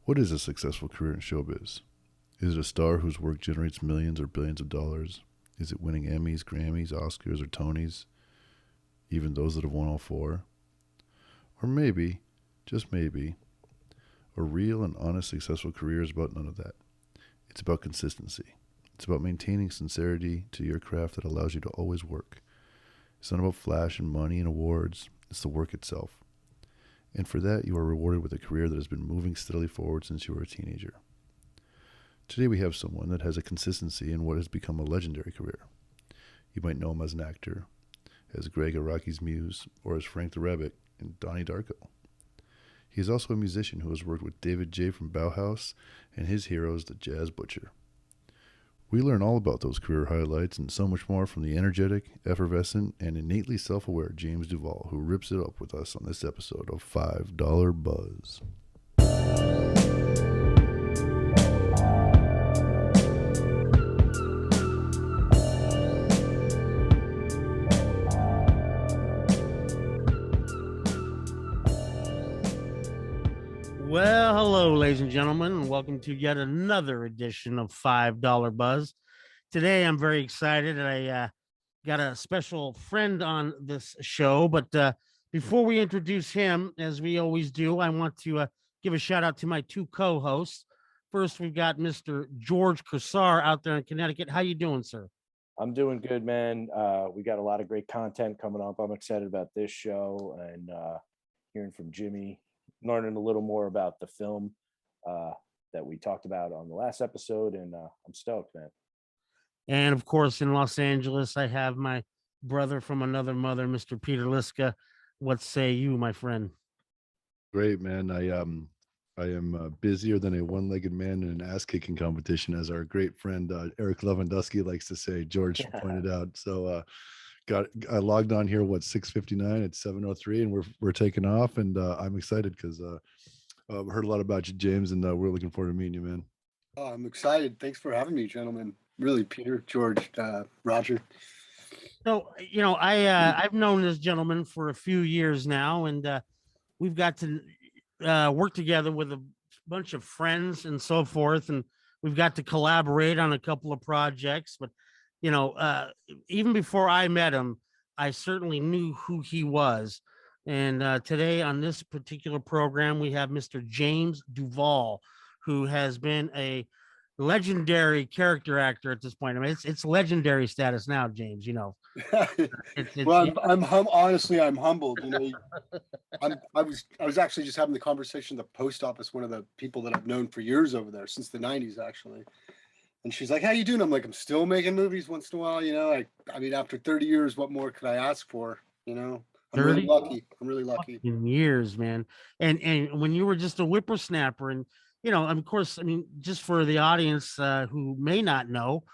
What is a successful career in showbiz? Is it a star whose work generates millions or billions of dollars? Is it winning Emmys, Grammys, Oscars, or Tonys, even those that have won all four? Or maybe, just maybe, a real and honest successful career is about none of that. It's about consistency. It's about maintaining sincerity to your craft that allows you to always work. It's not about flash and money and awards. It's the work itself. And for that, you are rewarded with a career that has been moving steadily forward since you were a teenager. Today we have someone that has a consistency in what has become a legendary career. You might know him as an actor, as Gregg Araki's muse, or as Frank the Rabbit in Donnie Darko. He is also a musician who has worked with David J. from Bauhaus and his heroes, the Jazz Butcher. We learn all about those career highlights and so much more from the energetic, effervescent, and innately self-aware James Duval, who rips it up with us on this episode of $5 Buzz. Well, hello, ladies and gentlemen, and welcome to yet another edition of $5 Buzz. Today, I'm very excited. I got a special friend on this show, but before we introduce him, as we always do, I want to give a shout out to my two co-hosts. First, we've got Mr. George Cursar out there in Connecticut. How you doing, sir? I'm doing good, man. We got a lot of great content coming up. I'm excited about this show and hearing from Jimmy, learning a little more about the film that we talked about on the last episode, and I'm stoked, man. And of course, in Los Angeles, I have my brother from another mother, Mr. Peter Liska. What say you, my friend? Great, man. I am busier than a one-legged man in an ass-kicking competition, as our great friend Eric Lewandowski likes to say. George pointed out. So I logged on here 6:59. It's 7:03, and we're taking off, and I'm excited because I've heard a lot about you, James, and we're looking forward to meeting you, man. Oh, I'm excited. Thanks for having me, gentlemen. Really, Peter, George, Roger. So, I've known this gentleman for a few years now, and we've got to work together with a bunch of friends and so forth, and we've got to collaborate on a couple of projects. But even before I met him, I certainly knew who he was. And today on this particular program, we have Mr. James Duval, who has been a legendary character actor at this point. I mean, it's legendary status now, James. Well, honestly, I'm humbled. I was actually just having the conversation at the post office. One of the people that I've known for years over there since the '90s, actually. And she's like, "How you doing?" I'm like, "I'm still making movies once in a while." I mean, after 30 years, what more could I ask for? I'm really lucky. I'm really lucky. In years, man. And when you were just a whippersnapper, and of course, I mean, just for the audience who may not know,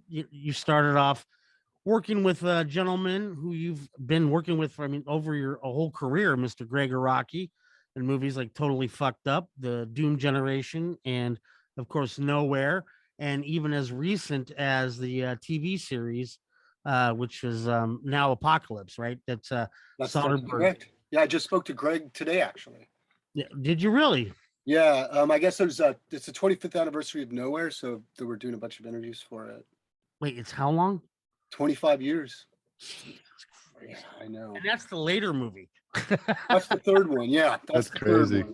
you started off working with a gentleman who you've been working with for, over your whole career, Mr. Gregg Araki, in movies like Totally Fucked Up, The Doom Generation, and of course, Nowhere, and even as recent as the TV series, which is now Apocalypse, right? That's correct. Yeah, I just spoke to Gregg today, actually. Yeah, did you really? Yeah, I guess it's the 25th anniversary of Nowhere, so they were doing a bunch of interviews for it. Wait, it's how long? 25 years. Yeah, I know. And that's the later movie. That's the third one. Yeah, that's crazy.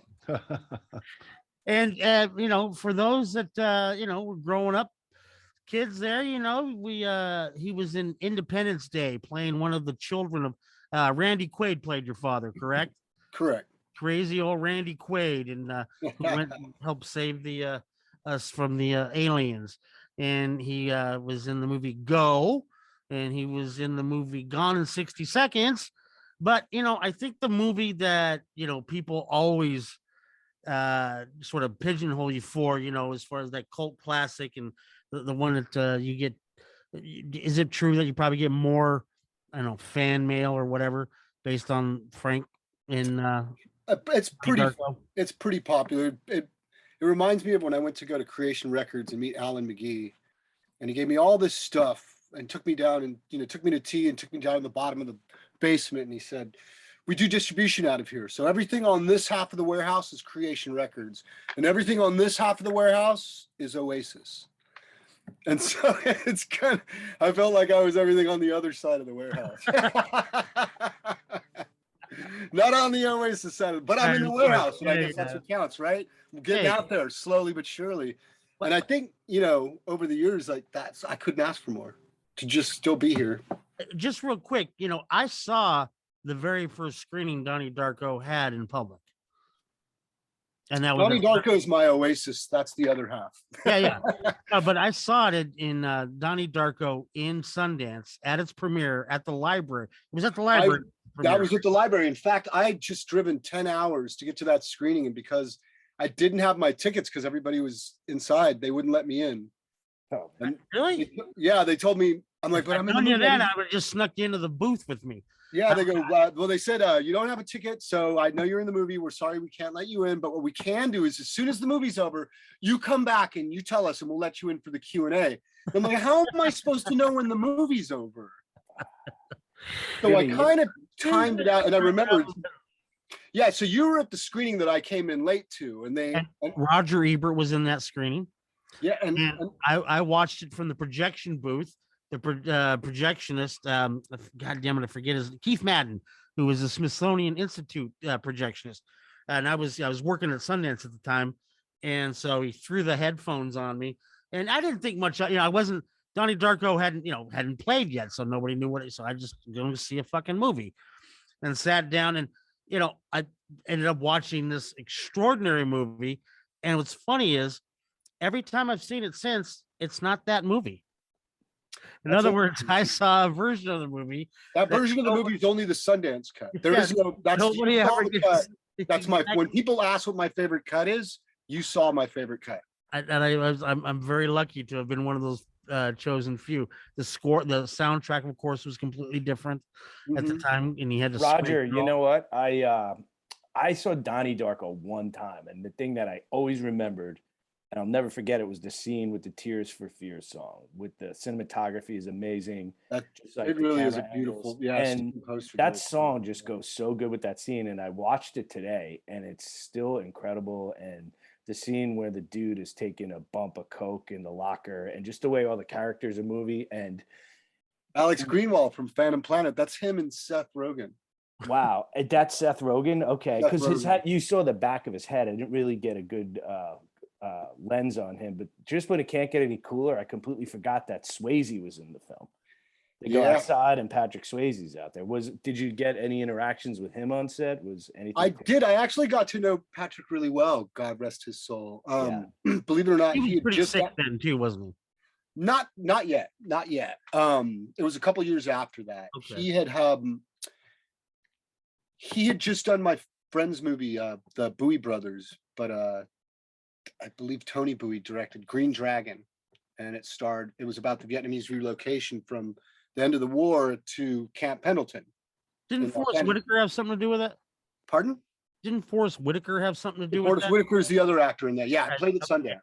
And for those that were growing up, kids there, he was in Independence Day playing one of the children of Randy Quaid played your father, correct? Correct. Crazy old Randy Quaid, and who went and helped save the us from the aliens. And he was in the movie Go, and he was in the movie Gone in 60 Seconds. But I think the movie that people always sort of pigeonhole you for, as far as that cult classic, and the one that you get, is it true that you probably get more, I don't know, fan mail or whatever based on Frank in it's pretty popular. It reminds me of when I went to go to Creation Records and meet Alan McGee, and he gave me all this stuff and took me down and took me to tea and took me down to the bottom of the basement, and he said, we do distribution out of here. So everything on this half of the warehouse is Creation Records, and everything on this half of the warehouse is Oasis. And so it's kind of, I felt like I was everything on the other side of the warehouse. Not on the Oasis side, but I'm in the warehouse, and I guess that's what counts, right? I'm getting out there slowly but surely. And I think, you know, over the years, like I couldn't ask for more to just still be here. Just real quick, you know, I saw the very first screening Donnie Darko had in public. And that was Donnie Darko is my Oasis. That's the other half. Yeah. But I saw it in Donnie Darko in Sundance at its premiere at the library. It was at the library. That was at the library. In fact, I had just driven 10 hours to get to that screening, and because I didn't have my tickets because everybody was inside, they wouldn't let me in. Oh, and really? They told me, I'm like, but I'm in the movie. That I would have just snuck into the booth with me. Yeah, they go, well, they said, you don't have a ticket, so I know you're in the movie. We're sorry we can't let you in, but what we can do is as soon as the movie's over, you come back and you tell us and we'll let you in for the Q&A. I'm like, how am I supposed to know when the movie's over? So I kind of timed it out, and I remembered. Yeah, so you were at the screening that I came in late to, and Roger Ebert was in that screening. Yeah, and I watched it from the projection booth. The projectionist, God damn it, I forget his Keith Madden, who was the Smithsonian Institute projectionist, and I was working at Sundance at the time, and so he threw the headphones on me, and I didn't think much. You know, I wasn't Donnie Darko hadn't played yet, so nobody knew what. So I just going to see a fucking movie, and sat down, and you know, I ended up watching this extraordinary movie, and what's funny is every time I've seen it since, it's not that movie. In other words, I saw a version of the movie. That version of the movie is only the Sundance cut. There is no. That's nobody ever gets. That's my. When people ask what my favorite cut is, you saw my favorite cut. I'm very lucky to have been one of those chosen few. The soundtrack, of course, was completely different at the time, and he had to. Roger, you know what? I saw Donnie Darko one time, and the thing that I always remembered, and I'll never forget it, was the scene with the Tears for Fears song. With the cinematography is amazing. It really is a beautiful, and that song just goes so good with that scene. And I watched it today, and it's still incredible. And the scene where the dude is taking a bump of coke in the locker, and just the way all the characters are moving. And Alex Greenwald from Phantom Planet, that's him and Seth Rogen. Wow, that's Seth Rogen. Okay, because his head, you saw the back of his head. I didn't really get a good lens on him, but just when it can't get any cooler, I completely forgot that Swayze was in the film. They go outside and Patrick Swayze's out there. Did you get any interactions with him on set? Was anything? I did. I actually got to know Patrick really well. God rest his soul. Believe it or not, he was pretty sick then too, wasn't he? Not yet. It was a couple years after that. Okay. He had just done my friend's movie, the Bowie Brothers, but I believe Tony Bowie directed Green Dragon, and it was about the Vietnamese relocation from the end of the war to Camp Pendleton. Didn't Forrest Whitaker have something to do with it? Pardon? Didn't Forrest Whitaker have something to do with it? Forrest Whitaker is the other actor in that. Yeah, I played at Sundance.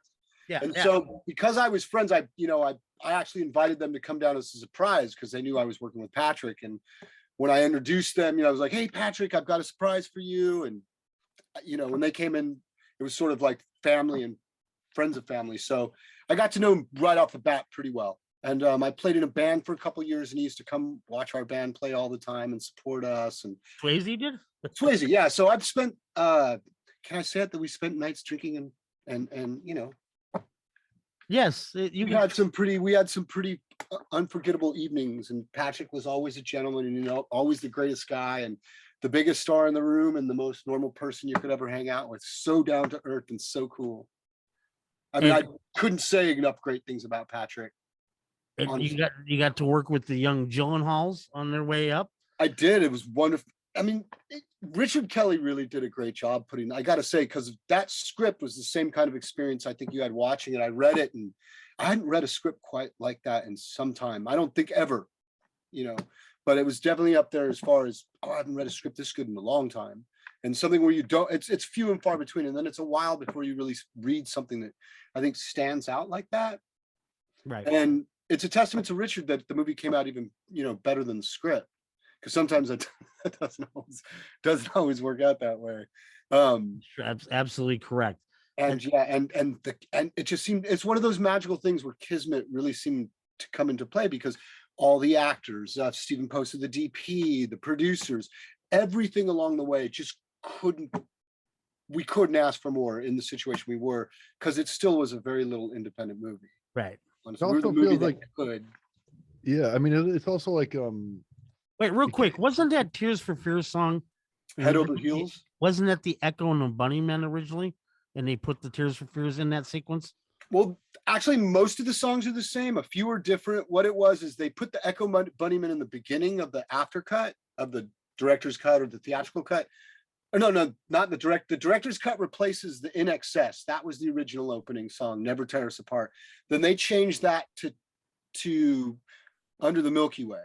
So because I was friends, I actually invited them to come down as a surprise because they knew I was working with Patrick. And when I introduced them, I was like, "Hey, Patrick, I've got a surprise for you." And when they came in, it was sort of like family and friends of family. So I got to know him right off the bat pretty well. And I played in a band for a couple of years, and he used to come watch our band play all the time and support us. And Swayze did? Swayze, yeah. So I've spent, can I say it, that we spent nights drinking and Yes, we had some pretty unforgettable evenings, and Patrick was always a gentleman, and always the greatest guy and the biggest star in the room and the most normal person you could ever hang out with. So down to earth and so cool. I mean, I couldn't say enough great things about Patrick. And you got to work with the young Gyllenhaals on their way up. I did. It was wonderful. I mean, Richard Kelly really did a great job I got to say, because that script was the same kind of experience I think you had watching it. I read it, and I hadn't read a script quite like that in some time. I don't think ever, but it was definitely up there as far as, I haven't read a script this good in a long time. And something where you don't, it's few and far between. And then it's a while before you really read something that I think stands out like that. Right. And it's a testament to Richard that the movie came out even, better than the script. because sometimes it doesn't always work out that way. Absolutely correct. And yeah, and it just seemed, it's one of those magical things where kismet really seemed to come into play, because all the actors, Stephen posted the DP, the producers, everything along the way just we couldn't ask for more in the situation we were, because it still was a very little independent movie. Right. Honestly, we were the movie that could. Yeah, I mean, it's also like Wait, real quick, wasn't that Tears for Fears song Head Over Heels? Wasn't that the Echo and the Bunnymen originally, and they put the Tears for Fears in that sequence? Well, actually, most of the songs are the same. A few are different. What it was is they put the Echo Bunnymen in the beginning of the after cut of the director's cut or the theatrical cut. Or no, not the direct. The director's cut replaces the In Excess. That was the original opening song, Never Tear Us Apart. Then they changed that to Under the Milky Way.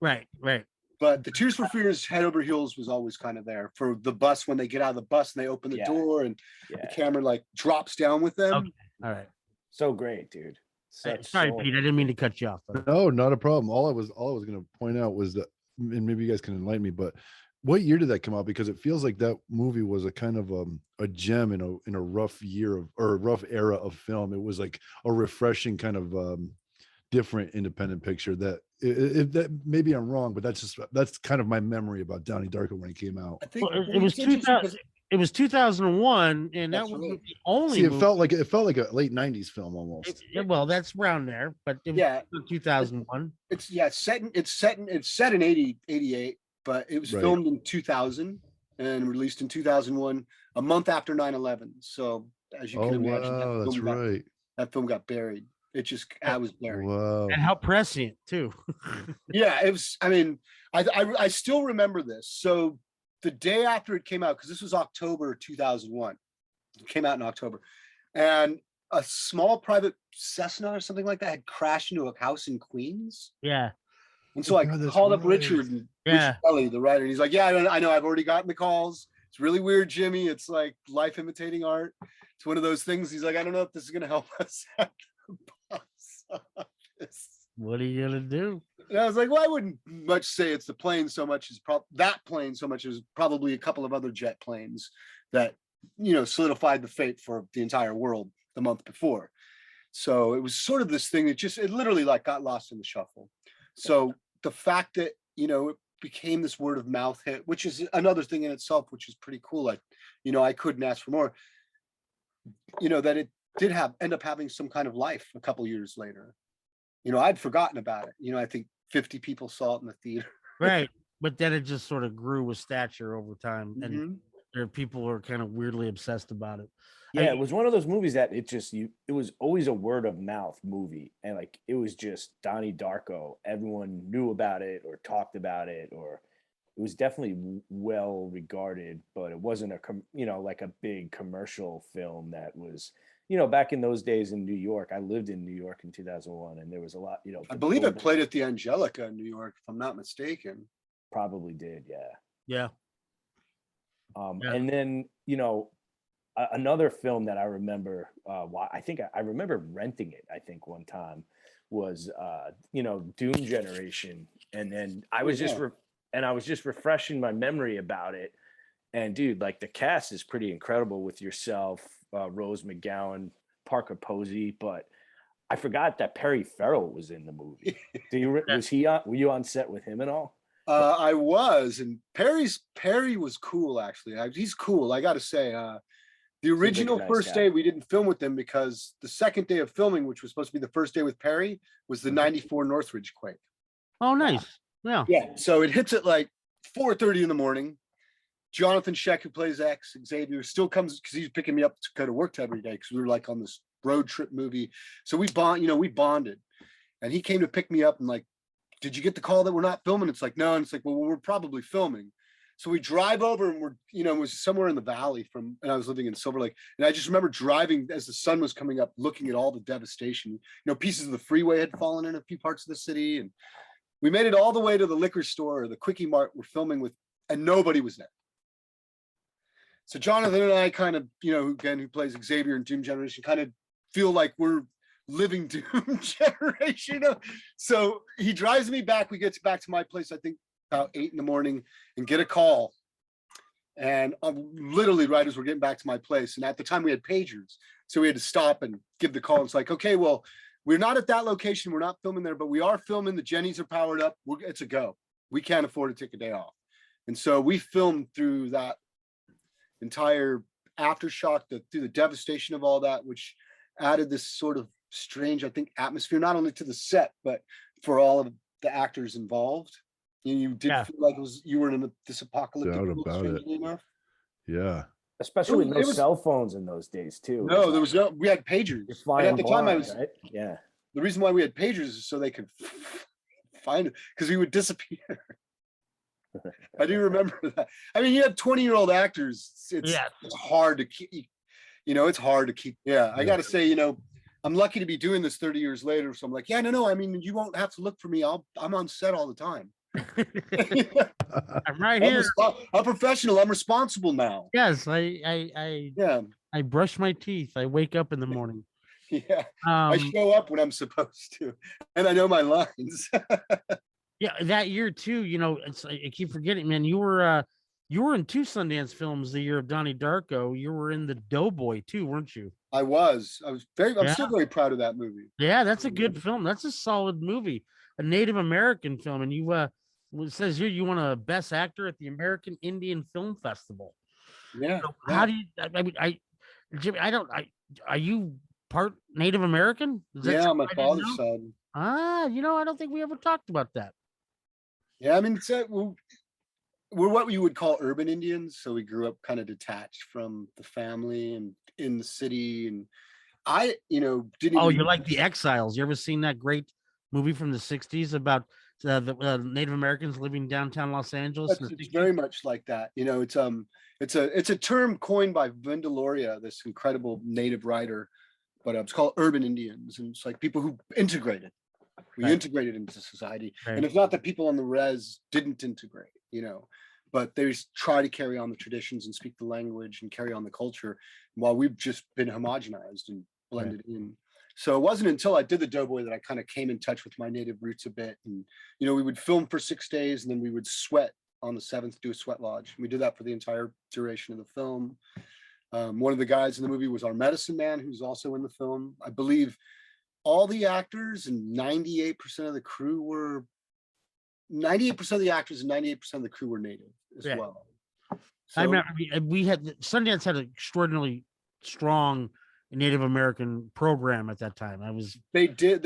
Right. But the Tears for Fears Head Over Heels was always kind of there for the bus, when they get out of the bus and they open the door and the camera like drops down with them. Okay. All right. So great, dude. Sorry, Pete. I didn't mean to cut you off. But... No, not a problem. All I was going to point out was that, and maybe you guys can enlighten me, but what year did that come out? Because it feels like that movie was a kind of a gem in a rough year or a rough era of film. It was like a refreshing kind of different independent picture that that maybe I'm wrong, but that's kind of my memory about Donnie Darko when it came out. I think it was 2000. It was 2001, and that was the only. See, it felt like a late '90s film almost. Well, that's around there, but it was 2001. It's set in 88, but it was filmed in 2000 and released in 2001, a month after 9/11. So as you can imagine, that film got buried. I was buried. Wow. And how prescient too. Yeah, it was. I mean, I still remember this. So the day after it came out, because this was October 2001, it came out in October, and a small private Cessna or something like that had crashed into a house in Queens. Yeah. And so I called up Richard Kelly, the writer, and he's like, "Yeah, I know. I've already gotten the calls. It's really weird, Jimmy. It's like life imitating art. It's one of those things." He's like, "I don't know if this is going to help us at the box office." What are you gonna do? And I was like, well, I wouldn't much say it's the plane so much as that plane so much as probably a couple of other jet planes that, solidified the fate for the entire world the month before. So it was sort of this thing that it literally like got lost in the shuffle. So the fact that, it became this word of mouth hit, which is another thing in itself, which is pretty cool. Like, I couldn't ask for more, that it did end up having some kind of life a couple years later. I'd forgotten about it. I think 50 people saw it in the theater. Right. But then it just sort of grew with stature over time. And there are people who are kind of weirdly obsessed about it. Yeah, it was one of those movies that it was always a word of mouth movie. And like, it was just Donnie Darko. Everyone knew about it or talked about it, or it was definitely well regarded, but it wasn't like a big commercial film that was, back in those days in New York. I lived in New York in 2001, and there was a lot, I believe it played at the Angelica in New York, if I'm not mistaken. Probably did, yeah. Yeah. And then, another film that I remember, I remember renting it, I think one time, was, Doom Generation. And then I was just refreshing my memory about it. And dude, like the cast is pretty incredible with yourself, Rose McGowan, Parker Posey, but I forgot that Perry Farrell was in the movie. Were you on set with him at all? I was, and Perry was cool, actually. He's cool, I gotta say. The original first day we didn't film with them because the second day of filming, which was supposed to be the first day with Perry, was the 94 Northridge quake. Oh, nice. Yeah. So it hits at like 4:30 in the morning. Jonathan Sheck, who plays Xavier, still comes because he's picking me up to go to work every day because we were like on this road trip movie. So we bonded, and he came to pick me up and like, did you get the call that we're not filming? It's like, no. And it's like, well, we're probably filming. So we drive over and it was somewhere in the valley and I was living in Silver Lake. And I just remember driving as the sun was coming up, looking at all the devastation. Pieces of the freeway had fallen in a few parts of the city. And we made it all the way to the liquor store or the Quickie Mart we're filming with, and nobody was there. So Jonathan and I kind of, again, who plays Xavier in Doom Generation, kind of feel like we're living Doom Generation. So he drives me back. We get back to my place, I think about 8 a.m. and get a call. And literally right as we're getting back to my place. And at the time we had pagers. So we had to stop and give the call. It's like, okay, well, we're not at that location. We're not filming there, but we are filming. The Jennies are powered up. It's a go. We can't afford to take a day off. And so we filmed through that entire aftershock, through the devastation of all that, which added this sort of strange, I think, atmosphere, not only to the set, but for all of the actors involved. You did feel like you were in this apocalyptic Doubt about it. enough. Yeah. Especially with no cell phones in those days too. No, there was no. We had pagers. And at the time, I was right? Yeah. The reason why we had pagers is so they could find it, because we would disappear. I do remember that. I mean, you have 20-year-old actors. It's hard to keep. It's hard to keep. Yeah, I got to say, I'm lucky to be doing this 30 years later. So I'm like, no. I mean, you won't have to look for me. I'm on set all the time. I'm right here. I'm professional. I'm responsible now. Yes, I brush my teeth. I wake up in the morning. Yeah, I show up when I'm supposed to, and I know my lines. Yeah, that year too. I keep forgetting, man. You were in 2 Sundance films the year of Donnie Darko. You were in the Doe Boy too, weren't you? I'm still very proud of that movie. Yeah, that's a good film. That's a solid movie, a Native American film, and you it says here you won a Best Actor at the American Indian Film Festival. Yeah. So how do you? I mean, Jimmy, are you part Native American? Yeah, on my father's side. I don't think we ever talked about that. Yeah, I mean, we're what you would call urban Indians. So we grew up kind of detached from the family and in the city. And I, didn't. Oh, you're like The Exiles. You ever seen that great movie from the 60s about the Native Americans living downtown Los Angeles? It's very much like that. It's a term coined by Vandelloria, this incredible Native writer, but it's called urban Indians. And it's like people who integrated. We integrated into society. Right. And it's not that people on the res didn't integrate, but they just try to carry on the traditions and speak the language and carry on the culture while we've just been homogenized and blended in. So it wasn't until I did the Doe Boy that I kind of came in touch with my native roots a bit. And, we would film for 6 days and then we would sweat on the 7th, do a sweat lodge. And we did that for the entire duration of the film. One of the guys in the movie was our medicine man, who's also in the film. I believe all the actors and 98% of the crew were 98% of the actors and 98% of the crew were native as well. So, I remember we had Sundance had an extraordinarily strong Native American program at that time. They did.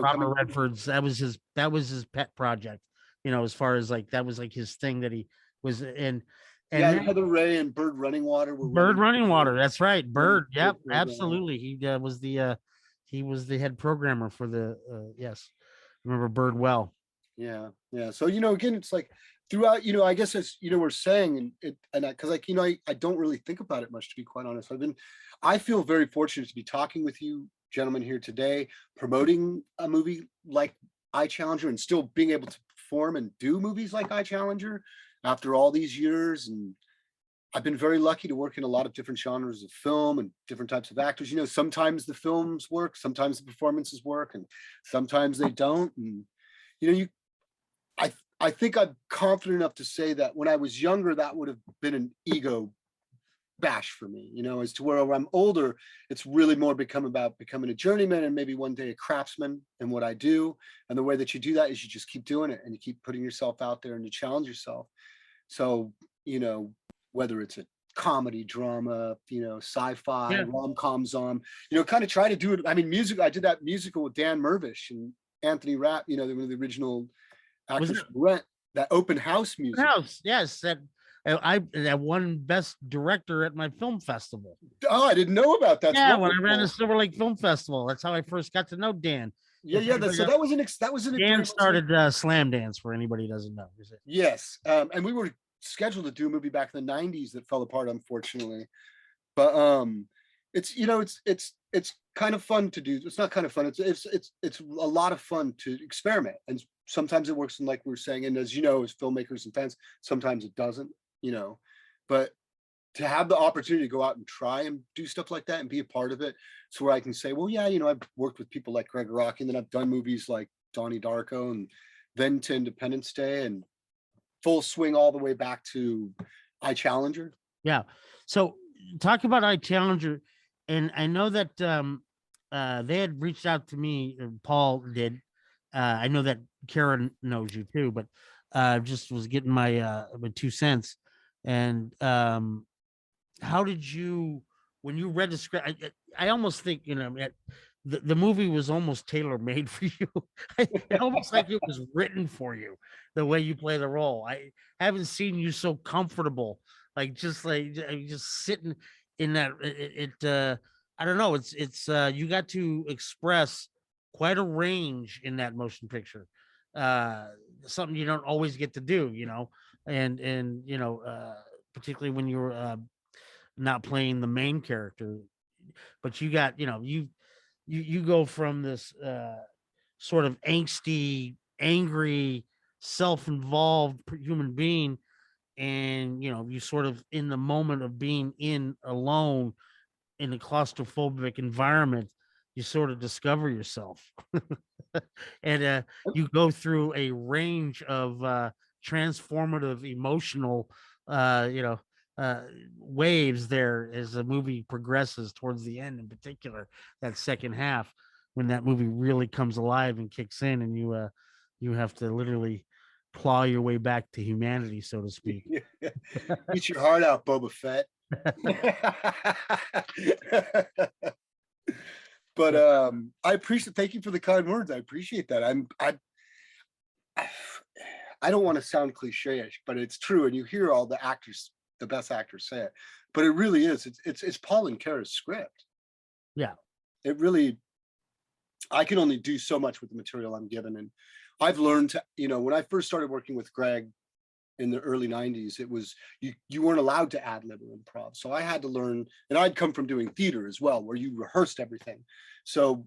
Robert Redford's that was his pet project. As far as that was his thing that he was in. And Heather Ray and Bird Running Water were Running Water. That's right, Bird. Yep, absolutely. He was the head programmer for the yes. I remember Bird well. Yeah. So again, it's like throughout, I guess as we're saying, because I don't really think about it much, to be quite honest. I feel very fortunate to be talking with you gentlemen here today, promoting a movie like I Challenger and still being able to perform and do movies like I Challenger after all these years. And I've been very lucky to work in a lot of different genres of film and different types of actors. Sometimes the films work, sometimes the performances work, and sometimes they don't. And I think I'm confident enough to say that when I was younger, that would have been an ego bash for me, as to where I'm older, it's really more about becoming a journeyman and maybe one day a craftsman in what I do. And the way that you do that is you just keep doing it and you keep putting yourself out there and you challenge yourself. So, whether it's a comedy, drama, sci-fi, rom-coms, kind of try to do it. I mean, music, I did that musical with Dan Mervish and Anthony Rapp, one of the original actors from Rent, that open house music. House, yes, that won Best Director at my film festival. Oh, I didn't know about that. Yeah, when I ran the Silver Lake Film Festival, that's how I first got to know Dan. Yeah. That was an Dan started Slam Dance, for anybody who doesn't know. Is it? Yes, and we were scheduled to do a movie back in the 90s that fell apart, unfortunately. But it's kind of fun to do. It's not kind of fun. It's a lot of fun to experiment, and sometimes it works. And like we were saying, and as you know, as filmmakers and fans, sometimes it doesn't. But to have the opportunity to go out and try and do stuff like that and be a part of it, so where I can say, well, yeah, I've worked with people like Gregg Araki, and then I've done movies like Donnie Darko, and then to Independence Day, and full swing all the way back to I Challenger. Yeah. So talk about I Challenger, and I know that they had reached out to me. Paul did. I know that Karen knows you too, but just was getting my 2 cents. And how did you, when you read the script? I almost think, the movie was almost tailor made for you. Almost like it was written for you, the way you play the role. I haven't seen you so comfortable, just sitting in that. I don't know. It's you got to express quite a range in that motion picture. Something you don't always get to do, and particularly when you're not playing the main character, but you got, you go from this sort of angsty, angry, self-involved human being, and you sort of, in the moment of being alone in a claustrophobic environment, you sort of discover yourself. And you go through a range of transformative emotional waves there as the movie progresses towards the end, in particular that second half, when that movie really comes alive and kicks in, and you have to literally claw your way back to humanity, so to speak. Eat your heart out, Boba Fett. But I appreciate, thank you for the kind words. I appreciate that. I don't want to sound cliche-ish, but it's true, and you hear all the actors, the best actors, say it, but it really is. It's Paul and Kara's script. Yeah, it really, I can only do so much with the material I'm given, and I've learned to, when I first started working with Gregg in the early 90s, it was, you weren't allowed to ad lib or improv. So I had to learn, and I'd come from doing theater as well, where you rehearsed everything. So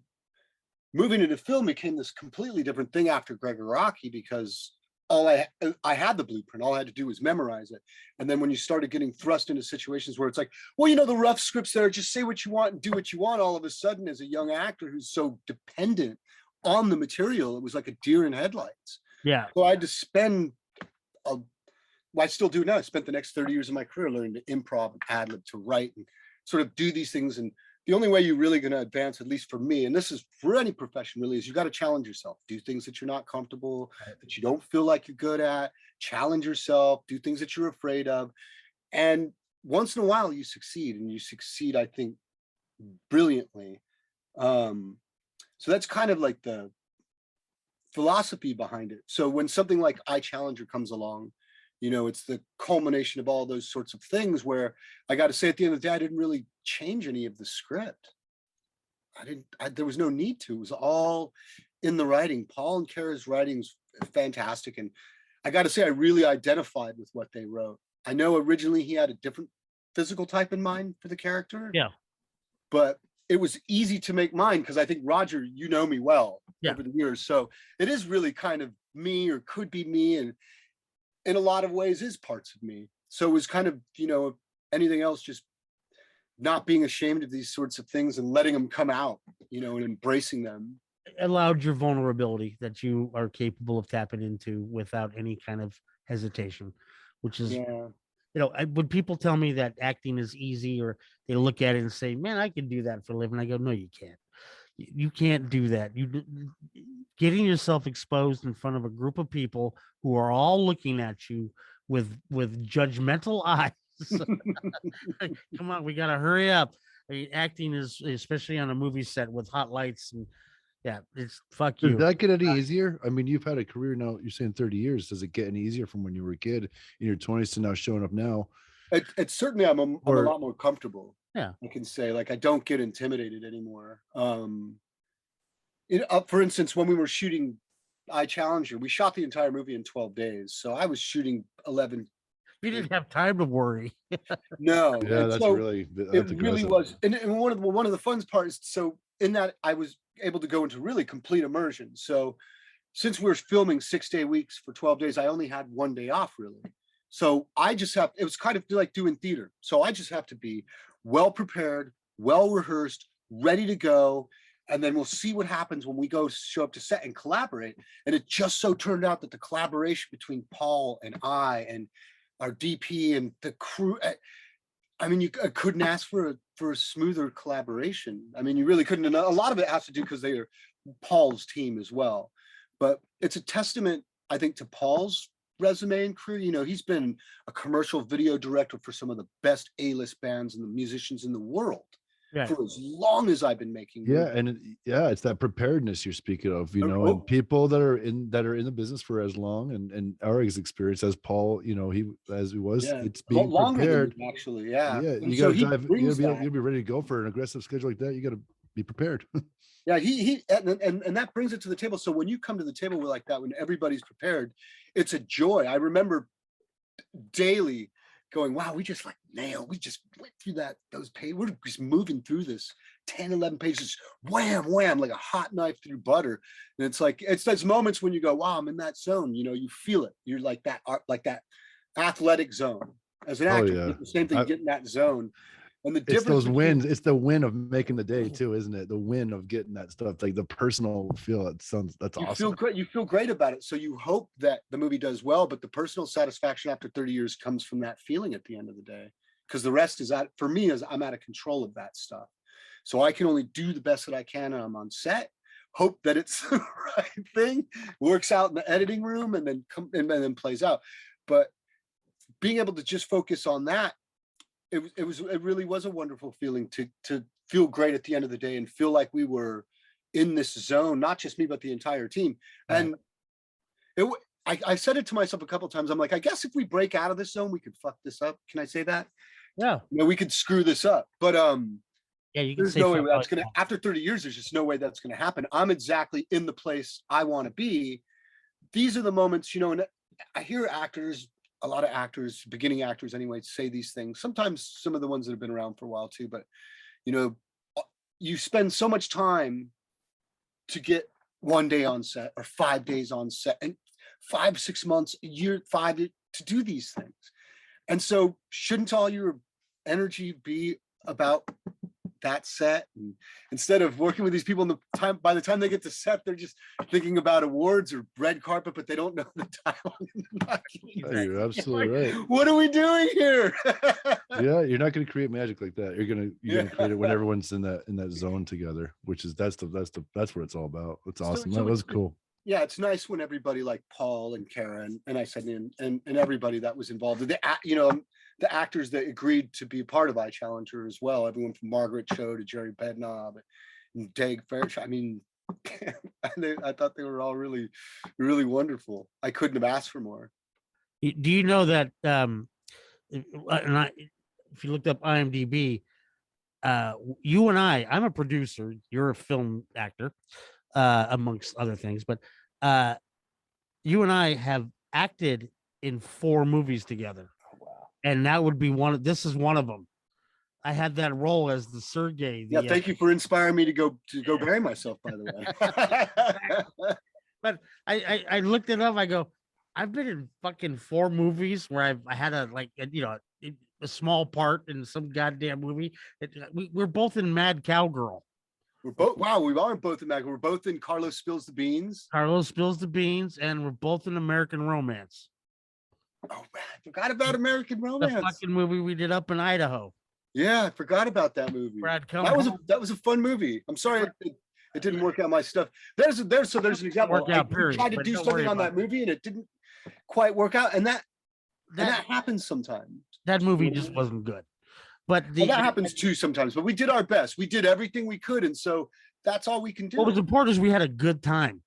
moving into film became this completely different thing after Gregg Araki, because I had the blueprint. All I had to do was memorize it. And then when you started getting thrust into situations where it's like, well, the rough scripts there, just say what you want and do what you want. All of a sudden, as a young actor who's so dependent on the material, it was like a deer in headlights. yeah. So I had to spend I still do now. I spent the next 30 years of my career learning to improv and ad lib, to write and sort of do these things. And the only way you're really going to advance, at least for me, and this is for any profession really, is you got to challenge yourself. Do things that you're not comfortable, that you don't feel like you're good at. Challenge yourself. Do things that you're afraid of. And once in a while you succeed, and you succeed, I think, brilliantly. So that's kind of like the philosophy behind it. So when something like I Challenger comes along, it's the culmination of all those sorts of things, where I got to say, at the end of the day, I didn't really change any of the script. There was no need to. It was all in the writing. Paul and Kara's writing's fantastic. And I got to say, I really identified with what they wrote. I know originally he had a different physical type in mind for the character. Yeah. But it was easy to make mine, because I think, Roger, you know me well over the years. So it is really kind of me, or could be me, and in a lot of ways is parts of me. So it was kind of, anything else, just not being ashamed of these sorts of things and letting them come out, and embracing them. Allowed your vulnerability that you are capable of tapping into without any kind of hesitation, which is, when people tell me that acting is easy, or they look at it and say, man, I can do that for a living, I go, no, you can't. You can't do that. Getting yourself exposed in front of a group of people who are all looking at you with judgmental eyes. Come on, we got to hurry up. I mean, acting is, especially on a movie set with hot lights, and it's fuck you. Did that get any easier? I mean, you've had a career now, you're saying 30 years. Does it get any easier from when you were a kid in your 20s to now showing up now? It's certainly, I'm a lot more comfortable. Yeah, I can say, like, I don't get intimidated anymore. For instance, when we were shooting I Challenger, we shot the entire movie in 12 days. So I was shooting 11. you didn't have time to worry. No. Yeah, that's so really, it really was. And one of the fun parts, so in that, I was able to go into really complete immersion. So since we were filming 6-day weeks for 12 days, I only had one day off, really. So it was kind of like doing theater. So I just have to be well prepared, well rehearsed, ready to go. and then we'll see what happens when we go show up to set and collaborate. And it just so turned out that the collaboration between Paul and I and our DP and the crew, I mean, I couldn't ask for a smoother collaboration. I mean, you really couldn't. And a lot of it has to do because they are Paul's team as well. But it's a testament, I think, to Paul's resume and career. You know, he's been a commercial video director for some of the best A-list bands and the musicians in the world. Right. For as long as I've been making movies. And it's that preparedness you're speaking of, you know, and people that are in the business for as long and our experience as Paul, you know, it's being prepared actually. You gotta be ready to go for an aggressive schedule like that. You gotta be prepared. He and that brings it to the table. So when you come to the table like that, when everybody's prepared, it's a joy. I remember daily going, wow, we just we just went through those pages. We're just moving through this 10, 11 pages, wham, wham, like a hot knife through butter. And it's like, it's those moments when you go, wow, I'm in that zone. You know, you feel it. You're like that athletic zone. As an actor, the same thing, get in that zone. And the difference, it's those wins. It's the win of making the day too, isn't it? The win of getting that stuff, like the personal feel. That's awesome. You feel great about it. So you hope that the movie does well, but the personal satisfaction after 30 years comes from that feeling at the end of the day. Because the rest is for me, I'm out of control of that stuff. So I can only do the best that I can, and I'm on set. Hope that it's the right thing, works out in the editing room, and then plays out. But being able to just focus on that. It really was a wonderful feeling to feel great at the end of the day and feel like we were in this zone, not just me, but the entire team. Right. And I said it to myself a couple of times. I'm like, I guess if we break out of this zone, we could fuck this up. Can I say that? Yeah. You know, we could screw this up. But you can there's no way that's gonna, after 30 years, there's just no way that's gonna happen. I'm exactly in the place I want to be. These are the moments, you know, and I hear a lot of actors, beginning actors anyway, say these things. Sometimes some of the ones that have been around for a while too, but you know, you spend so much time to get 1 day on set or 5 days on set and 5, 6 months, a year, 5 to do these things. And so shouldn't all your energy be about that set? And instead of working with these people by the time they get to set, they're just thinking about awards or red carpet, but they don't know the dialogue. You're absolutely right. What are we doing here? Yeah, you're not going to create magic like that. You're gonna create it when everyone's in that zone together, which is that's what it's all about. It's awesome. That was cool. Yeah, it's nice when everybody like Paul and Karen and I said and everybody that was involved, the actors that agreed to be part of iChallenger as well. Everyone from Margaret Cho to Jerry Bednob and Dag Fairchild. I mean, I thought they were all really, really wonderful. I couldn't have asked for more. Do you know that if you looked up IMDb, you and I'm a producer, you're a film actor, amongst other things, but you and I have acted in 4 movies together. And that would be this is one of them. I had that role as the Sergey. Thank you for inspiring me to go bury myself, by the way. But I looked it up. I go, I've been in fucking 4 movies where I had a small part in some goddamn movie. We're both in Mad Cowgirl. We are both in Mad. We're both in Carlos Spills the Beans. And we're both in American Romance. Oh man, I forgot about American Romance. The fucking movie we did up in Idaho. Yeah, I forgot about that movie. That was a fun movie. I'm sorry it didn't work out my stuff. There's an example. I tried to do something on that movie and it didn't quite work out. And that happens sometimes. That movie just wasn't good. But that happens too sometimes. But we did our best. We did everything we could, and so that's all we can do. What was important is we had a good time.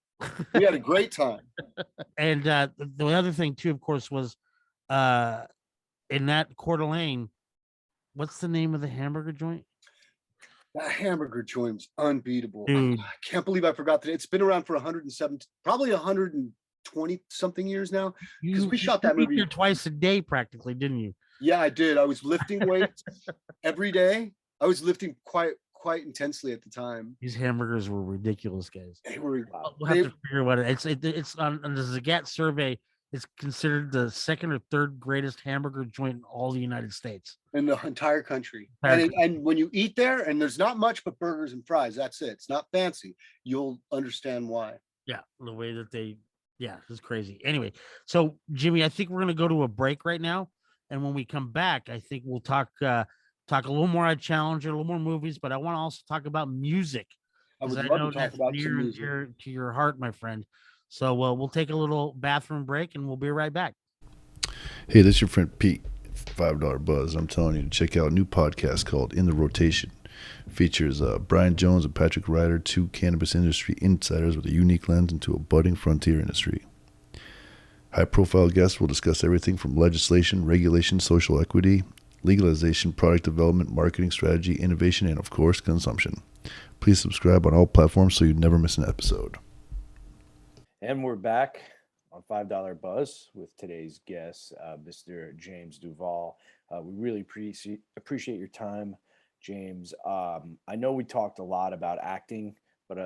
We had a great time. And the other thing too, of course, was in that Coeur d'Alene, what's the name of the hamburger joint? That hamburger joint was unbeatable. Dude. I can't believe I forgot that. It's been around for 107, probably 120 something years now. Because we shot that movie here twice a day, practically, didn't you? Yeah, I did. I was lifting weights every day. I was lifting quite intensely at the time. These hamburgers were ridiculous, guys. They were. We'll have to figure out it's on the Zagat survey. It's considered the second or third greatest hamburger joint in all the United States. In the entire country. Entire And when you eat there, and there's not much but burgers and fries, that's it. It's not fancy. You'll understand why. Yeah, the way that it's crazy. Anyway, so Jimmy, I think we're gonna go to a break right now, and when we come back, I think we'll talk a little more on Challenger, a little more movies, but I want to also talk about music. I would 'Cause love know to talk that's about near some and music. dear to your heart, my friend. So we'll take a little bathroom break, and we'll be right back. Hey, this is your friend Pete, $5 Buzz. I'm telling you to check out a new podcast called In the Rotation. Features Brian Jones and Patrick Ryder, two cannabis industry insiders with a unique lens into a budding frontier industry. High-profile guests will discuss everything from legislation, regulation, social equity, legalization, product development, marketing strategy, innovation, and, of course, consumption. Please subscribe on all platforms so you never miss an episode. And we're back on $5 Buzz with today's guest, Mr. James Duval. We really appreciate your time, James. I know we talked a lot about acting, but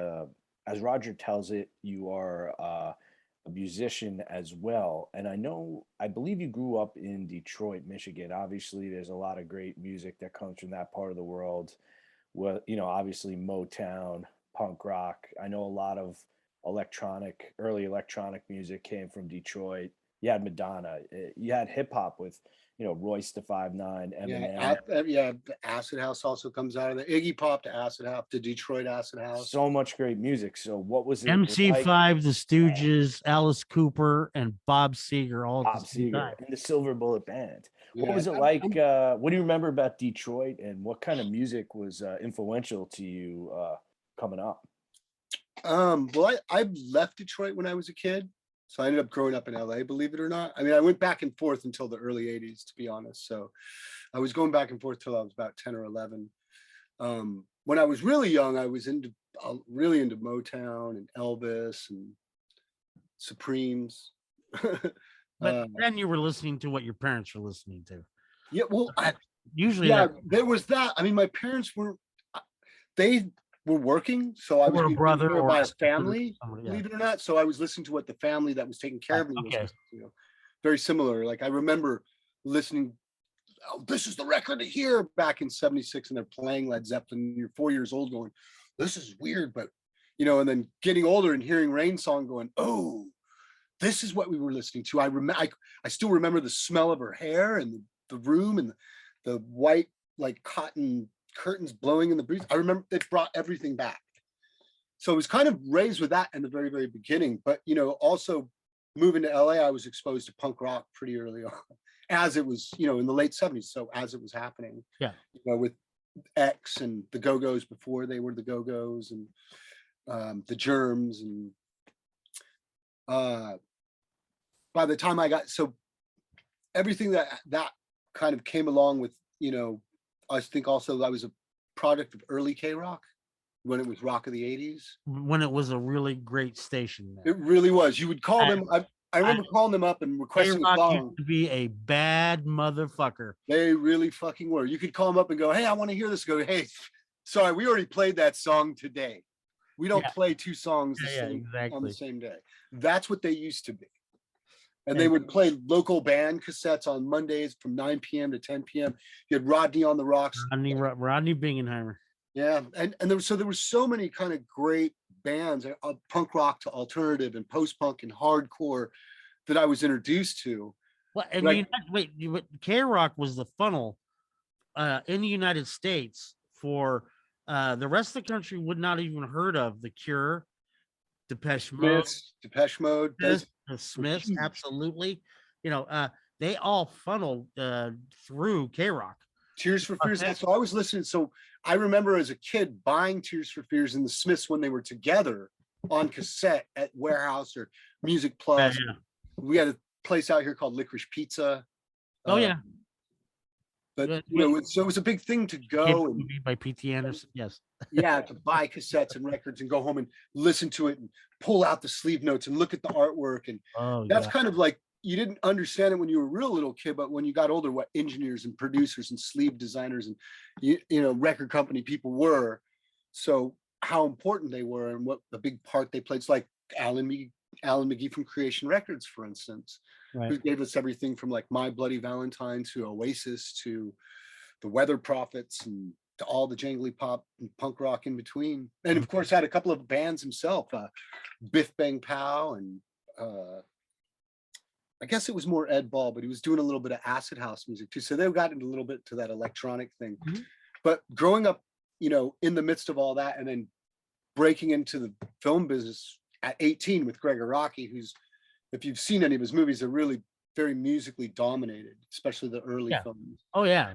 as Roger tells it, you are a musician as well. And I believe you grew up in Detroit, Michigan. Obviously, there's a lot of great music that comes from that part of the world. Well, obviously Motown, punk rock. I know a lot of early electronic music came from Detroit. You had Madonna. You had hip hop with, Royce da 5'9", Eminem. Yeah, Acid House also comes out of there. Iggy Pop to Acid House to Detroit Acid House. So much great music. So what was it MC5, like? The Stooges, Alice Cooper, and Bob Seger all at the same time. And the Silver Bullet Band. Yeah, What was it like? What do you remember about Detroit, and what kind of music was influential to you coming up? Well, I left Detroit when I was a kid, so I ended up growing up in LA, believe it or not. I mean, I went back and forth until the early 80s, to be honest. So I was going back and forth till I was about 10 or 11. When I was really young, I was really into Motown and Elvis and Supremes. But then you were listening to what your parents were listening to. Yeah, well, usually there was that. I mean, my parents they were working, so I was a brother or by a family, somebody, believe it or not. So I was listening to what the family that was taking care of me was listening to. Very similar. Like I remember listening, oh, this is the record to hear back in '76, and they're playing Led Zeppelin. You're 4 years old going, this is weird, but and then getting older and hearing Rain Song going, oh, this is what we were listening to. I still remember the smell of her hair and the room and the white like cotton curtains blowing in the breeze. I remember it brought everything back. So I was kind of raised with that in the very, very beginning. But also moving to LA, I was exposed to punk rock pretty early on, as it was, in the late '70s. So as it was happening, with X and the Go-Go's before they were the Go-Go's, and the Germs, and by the time everything that kind of came along with, I think also I was a product of early K-Rock when it was rock of the 80s. When it was a really great station. Man. It really was. You would call them. I remember calling them up and requesting a song. Used to be a bad motherfucker. They really fucking were. You could call them up and go, hey, I want to hear this. Go, hey, sorry, we already played that song today. We don't play two songs on the same day. That's what they used to be. And they would play local band cassettes on Mondays from 9 p.m. to 10 p.m. You had Rodney on the Rocks. Rodney Bingenheimer. Yeah. And there were so many kind of great bands, punk rock to alternative and post-punk and hardcore, that I was introduced to. Well, and K-Rock was the funnel in the United States for the rest of the country would not even heard of The Cure, Depeche Mode, the Smiths, absolutely. They all funneled through K-Rock. Tears for Fears. So I was listening. So I remember as a kid buying Tears for Fears and the Smiths when they were together on cassette at Warehouse or Music Plus. Yeah. We had a place out here called Licorice Pizza. Oh yeah. But so it was a big thing to go and by P.T. Anderson. Yes. Yeah, to buy cassettes and records and go home and listen to it and pull out the sleeve notes and look at the artwork. And that's kind of like, you didn't understand it when you were a real little kid, but when you got older, what engineers and producers and sleeve designers and record company people were. So how important they were and what a big part they played. It's like Alan Alan McGee from Creation Records, for instance, Right. who gave us everything from like My Bloody Valentine to Oasis to the Weather Prophets and to all the jangly pop and punk rock in between. And of course had a couple of bands himself, Biff Bang Pow, and I guess it was more Ed Ball, but he was doing a little bit of acid house music too. So they got into a little bit to that electronic thing. Mm-hmm. But growing up, you know, in the midst of all that, and then breaking into the film business at 18 with Gregg Araki, who's, if you've seen any of his movies, are really very musically dominated, especially the early films. Oh yeah.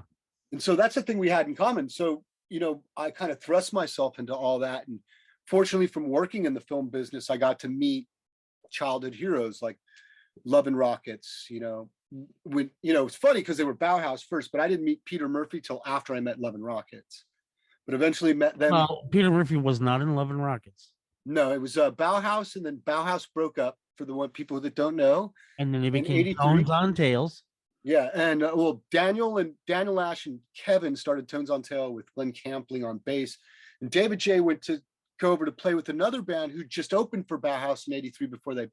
And so that's the thing we had in common. So, you know, I kind of thrust myself into all that. And fortunately, from working in the film business, I got to meet childhood heroes like Love and Rockets. You know, when, you know, it's funny because they were Bauhaus first, but I didn't meet Peter Murphy till after I met Love and Rockets. But eventually met them. Well, Peter Murphy was not in Love and Rockets. No, it was Bauhaus, and then Bauhaus broke up, for the one people that don't know. And then they became Tones on Tails. Yeah, and well, Daniel Ash and Kevin started Tones on Tail with Glenn Campling on bass, and David J went to go over to play with another band who just opened for Bauhaus in '83 before they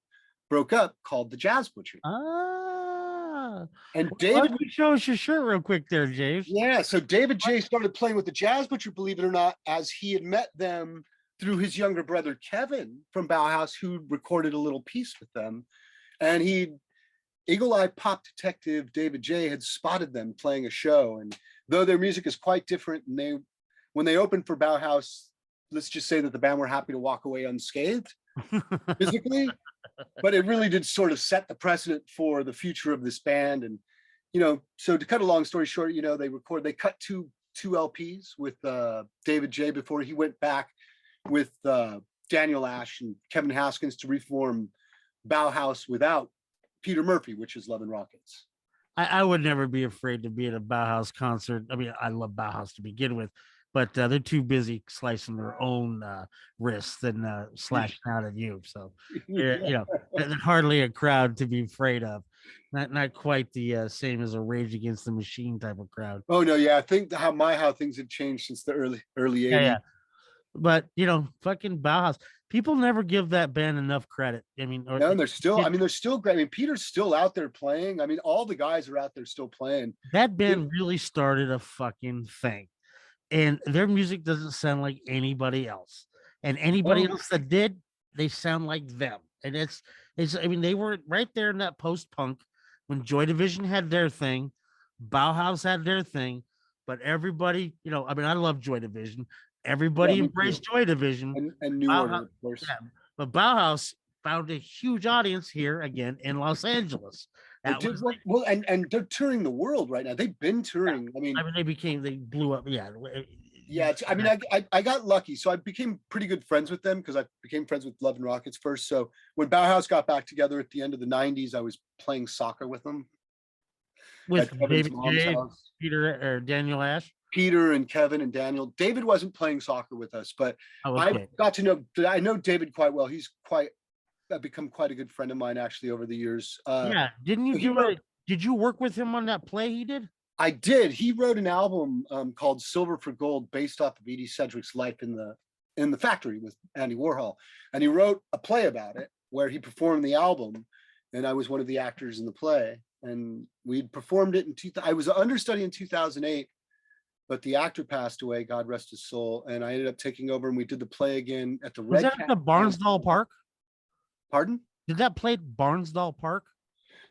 broke up, called the Jazz Butcher. Ah, and David, show us your shirt real quick there, James. Yeah, so David J started playing with the Jazz Butcher, believe it or not, as he had met them through his younger brother Kevin from Bauhaus, who recorded a little piece with them, and Eagle-Eye Pop Detective David J had spotted them playing a show, and though their music is quite different, and when they opened for Bauhaus, let's just say that the band were happy to walk away unscathed physically, but it really did sort of set the precedent for the future of this band. And you know, so to cut a long story short, you know, they cut two LPs with David J before he went back with Daniel Ash and Kevin Haskins to reform Bauhaus without Peter Murphy, which is Love and Rockets. I would never be afraid to be at a Bauhaus concert. I mean, I love Bauhaus to begin with, but they're too busy slicing their own wrists than slashing out at you. So, you know, they're hardly a crowd to be afraid of. Not quite the same as a Rage Against the Machine type of crowd. Oh no, yeah, I think how things have changed since the early 80s. Yeah. But you know, fucking Bauhaus, people never give that band enough credit. I mean, no, they're still great. I mean, Peter's still out there playing. I mean, all the guys are out there still playing. That band really started a fucking thing, and their music doesn't sound like anybody else. And anybody else that did, they sound like them. And it's. I mean, they were right there in that post-punk when Joy Division had their thing, Bauhaus had their thing, but everybody, you know, I mean, I love Joy Division. Everybody embraced Joy Division and New Order, of course. Yeah, but Bauhaus found a huge audience here again in Los Angeles. Well, and they're touring the world right now. They've been touring. Yeah. I mean, they blew up. Yeah. Yeah. I mean, I got lucky. So I became pretty good friends with them because I became friends with Love and Rockets first. So when Bauhaus got back together at the end of the '90s, I was playing soccer with them. With David J, Peter, or Daniel Ash? Peter and Kevin and Daniel. David wasn't playing soccer with us, but I got to know. I know David quite well. He's become quite a good friend of mine actually over the years. Yeah, didn't you did you work with him on that play he did? I did. He wrote an album called Silver for Gold, based off of Edie Sedgwick's life in the factory with Andy Warhol, and he wrote a play about it where he performed the album, and I was one of the actors in the play, and we'd performed it in I was an understudy in 2008. But the actor passed away, God rest his soul, and I ended up taking over, and we did the play again at the Red Cat. Was that at the Barnsdall Park? Pardon? Did that play at Barnsdall Park?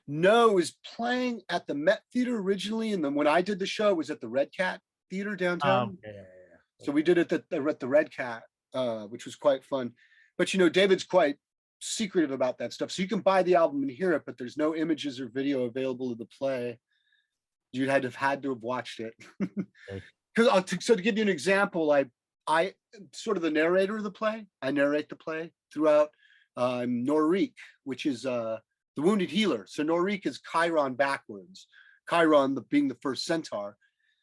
No, it was playing at the Met Theater originally, and then when I did the show, it was at the Red Cat Theater downtown. So we did it at the Red Cat, which was quite fun. But you know, David's quite secretive about that stuff, so you can buy the album and hear it, but there's no images or video available of the play. You'd had to have watched it. Because so to give you an example, I sort of the narrator of the play. I narrate the play throughout. Norik, which is the wounded healer. So Norik is Chiron backwards. Chiron being the first centaur.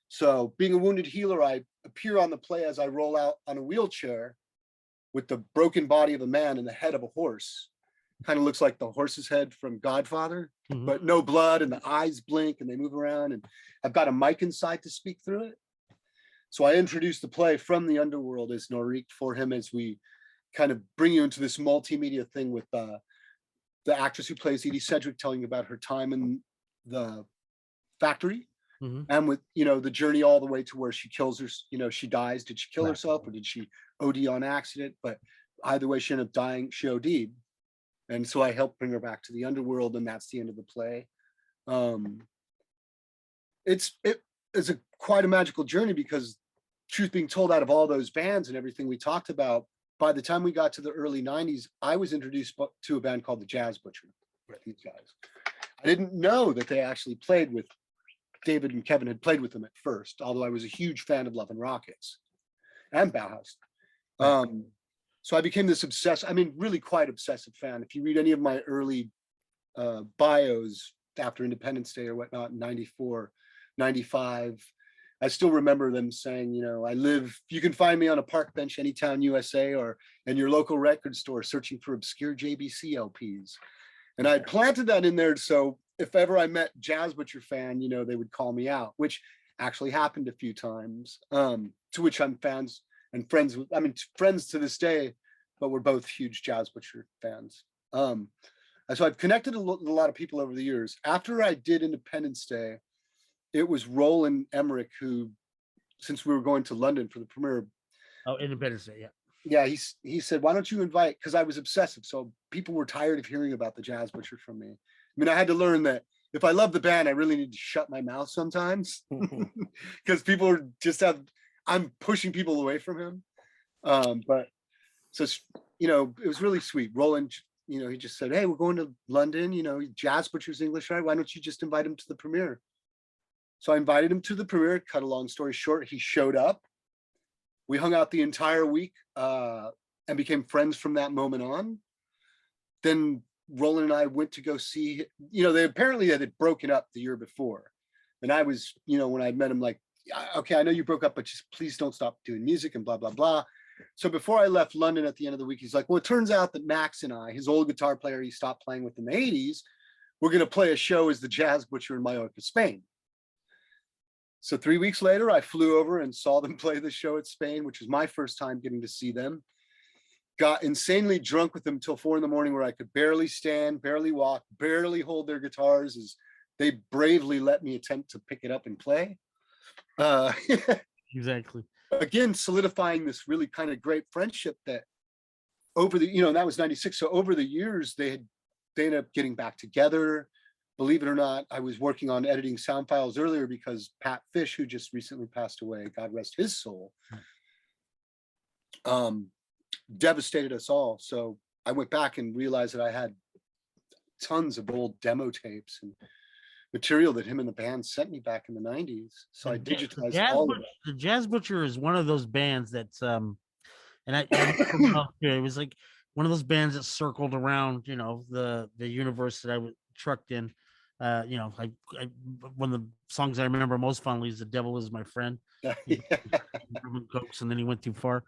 So being a wounded healer, I appear on the play as I roll out on a wheelchair with the broken body of a man and the head of a horse. Kind of looks like the horse's head from Godfather, but no blood, and the eyes blink and they move around, and I've got a mic inside to speak through it. So I introduced the play from the underworld as Norik for him, as we kind of bring you into this multimedia thing with the actress who plays Edie Sedgwick telling about her time in the factory, and with, you know, the journey all the way to where she kills her, you know, she dies. Did she kill herself or did she OD on accident? But either way, she ended up dying. She OD'd. And so I helped bring her back to the underworld, and that's the end of the play. It's quite a magical journey, because truth being told, out of all those bands and everything we talked about, by the time we got to the early 90s, I was introduced to a band called the Jazz Butcher. These guys. I didn't know that they actually played with David and Kevin had played with them at first, although I was a huge fan of Love and Rockets and Bauhaus. So I became this really quite obsessive fan. If you read any of my early bios after Independence Day or whatnot in 94, 95, I still remember them saying, you know, you can find me on a park bench anytown, USA, or in your local record store searching for obscure JBC LPs. And I planted that in there, so if ever I met Jazz Butcher fan, you know, they would call me out, which actually happened a few times, to which I'm fans and friends with, friends to this day, but we're both huge Jazz Butcher fans. So I've connected with a lot of people over the years. After I did Independence Day, it was Roland Emmerich who, since we were going to London for the premiere. Oh, Independence Day, yeah. Yeah, he said, why don't you invite, because I was obsessive. So people were tired of hearing about the Jazz Butcher from me. I mean, I had to learn that if I love the band, I really need to shut my mouth sometimes, because people are I'm pushing people away from him. But so, you know, it was really sweet. Roland, you know, he just said, hey, we're going to London, you know, Jazz Butcher's English, right? Why don't you just invite him to the premiere? So I invited him to the premiere. Cut a long story short, he showed up. We hung out the entire week and became friends from that moment on. Then Roland and I went to go see, you know, they had broken up the year before. And I was, you know, when I met him, like, okay, I know you broke up, but just please don't stop doing music and blah, blah, blah. So before I left London at the end of the week, he's like, well, it turns out that Max and I, his old guitar player he stopped playing with in the 80s, we're going to play a show as the Jazz Butcher in Mallorca, Spain. So 3 weeks later, I flew over and saw them play the show at Spain, which was my first time getting to see them. Got insanely drunk with them till 4 a.m, where I could barely stand, barely walk, barely hold their guitars as they bravely let me attempt to pick it up and play. Exactly. Again, solidifying this really kind of great friendship that over the, you know, that was 96. So over the years, they ended up getting back together. Believe it or not, I was working on editing sound files earlier because Pat Fish, who just recently passed away, God rest his soul, devastated us all. So I went back and realized that I had tons of old demo tapes and material that him and the band sent me back in the 90s. So I digitized all of it. The Jazz Butcher is one of those bands that's and it was like one of those bands that circled around, you know, the universe that I was trucked in. You know, I one of the songs I remember most fondly is "The Devil Is My Friend." Cokes, and then he went too far.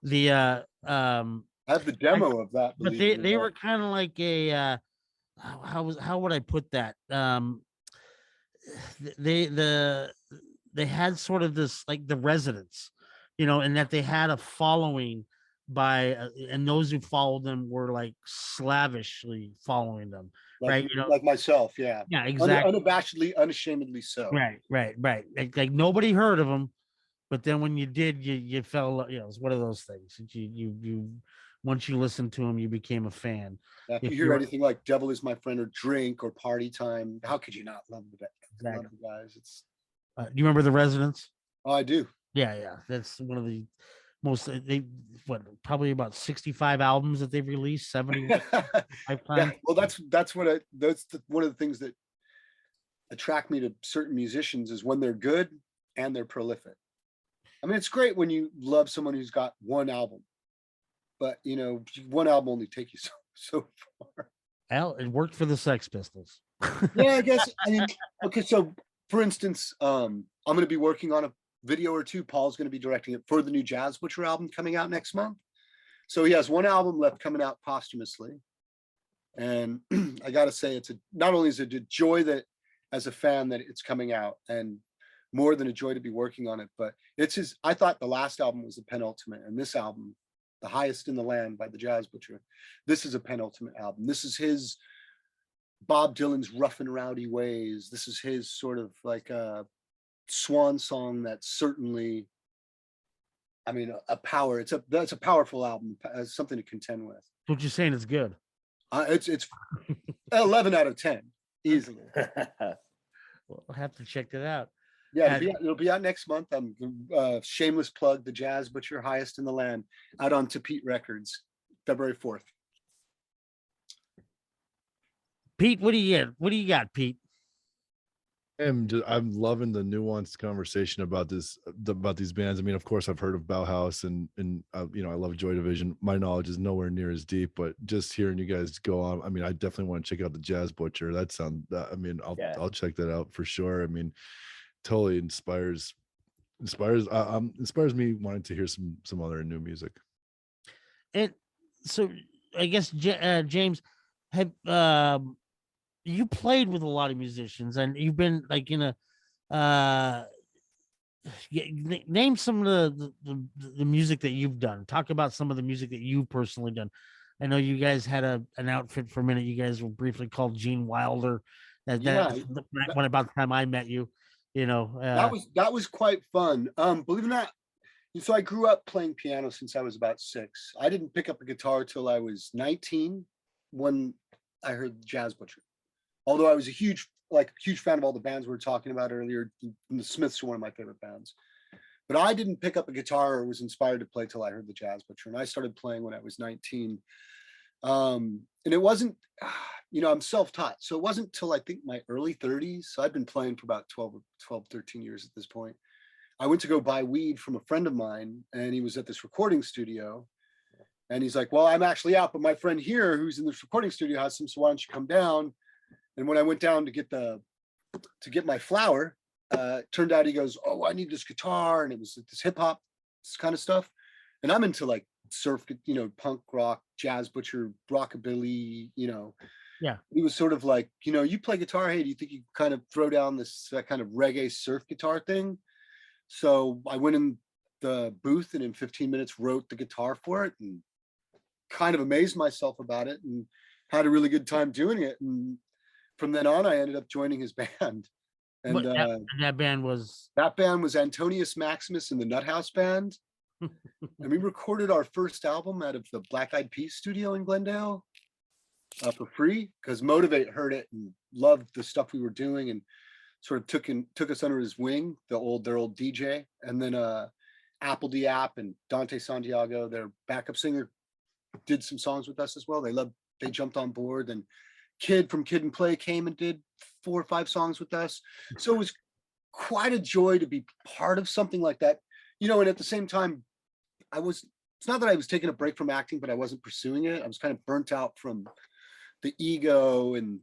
I have the demo of that. But they were kind of like a how would I put that? They had sort of this, like the Residents, you know, and that they had a following by and those who followed them were like slavishly following them, like, right? You know, like myself, yeah, exactly, unabashedly, unashamedly so. Right. Like nobody heard of them, but then when you did, you fell. You know, it's one of those things. You once you listened to them, you became a fan. Yeah, if you hear anything like "Devil Is My Friend" or "Drink" or "Party Time," how could you not love the guys? It's. Do you remember the Residents? Oh, I do. Yeah. That's one of the most. Probably about 65 albums that they've released. 70. Yeah, well, that's one of the things that attract me to certain musicians is when they're good and they're prolific. I mean, it's great when you love someone who's got one album, but you know, one album only take you so far. Well, it worked for the Sex Pistols. Yeah, I guess. I mean, okay, so for instance, I'm going to be working on a video or two. Paul's going to be directing it for the new Jazz Butcher album coming out next month. So he has one album left coming out posthumously. And I got to say, not only is it a joy that as a fan that it's coming out, and more than a joy to be working on it, but I thought the last album was the penultimate, and this album, The Highest in the Land by the Jazz Butcher, this is a penultimate album. This is his Bob Dylan's Rough and Rowdy Ways. This is his sort of like a swan song that's certainly, I mean, that's a powerful album, something to contend with. What you're saying is good. It's 11 out of 10 easily. We'll have to check that out. Yeah, it'll be out next month. Shameless plug, The Jazz Butcher, Highest in the Land, out on Tapete Records, February 4th. Pete, what do you got, Pete? I'm loving the nuanced conversation about these bands. I mean, of course, I've heard of Bauhaus and you know, I love Joy Division. My knowledge is nowhere near as deep, but just hearing you guys go on, I mean, I definitely want to check out the Jazz Butcher. I mean, I'll check that out for sure. I mean, totally inspires me wanting to hear some other new music. And so, I guess James, have you played with a lot of musicians, and you've been like in a name some of the music that you've done. Talk about some of the music that you've personally done. I know you guys had an outfit for a minute. You guys were briefly called Gene Wilder. When about the time I met you, you know, that was quite fun. Believe it or not, so I grew up playing piano since I was about 6. I didn't pick up a guitar till I was 19 when I heard the Jazz Butcher. Although I was a huge fan of all the bands we were talking about earlier. The Smiths are one of my favorite bands. But I didn't pick up a guitar or was inspired to play till I heard the Jazz Butcher. And I started playing when I was 19. And it wasn't, you know, I'm self-taught. So it wasn't till I think my early 30s. So I've been playing for about 12, 13 years at this point. I went to go buy weed from a friend of mine, and he was at this recording studio. And he's like, well, I'm actually out, but my friend here who's in this recording studio has some, so why don't you come down? And when I went down to get my flower, turned out he goes, oh, I need this guitar. And it was this hip hop kind of stuff. And I'm into like surf, you know, punk rock, Jazz Butcher, rockabilly, you know. Yeah. He was sort of like, you know, you play guitar. Hey, do you think you kind of throw down that kind of reggae surf guitar thing? So I went in the booth and in 15 minutes wrote the guitar for it and kind of amazed myself about it and had a really good time doing it. And from then on, I ended up joining his band. And that band was Antonius Maximus and the Nut House Band. And we recorded our first album out of the Black Eyed Peas studio in Glendale for free because Motivate heard it and loved the stuff we were doing and sort of took us under his wing, their old DJ. And then Apple D App and Dante Santiago, their backup singer, did some songs with us as well. They jumped on board, and Kid from Kid and Play came and did 4 or 5 songs with us. So it was quite a joy to be part of something like that, you know. And at the same time, it's not that I was taking a break from acting, but I wasn't pursuing it. I was kind of burnt out from the ego and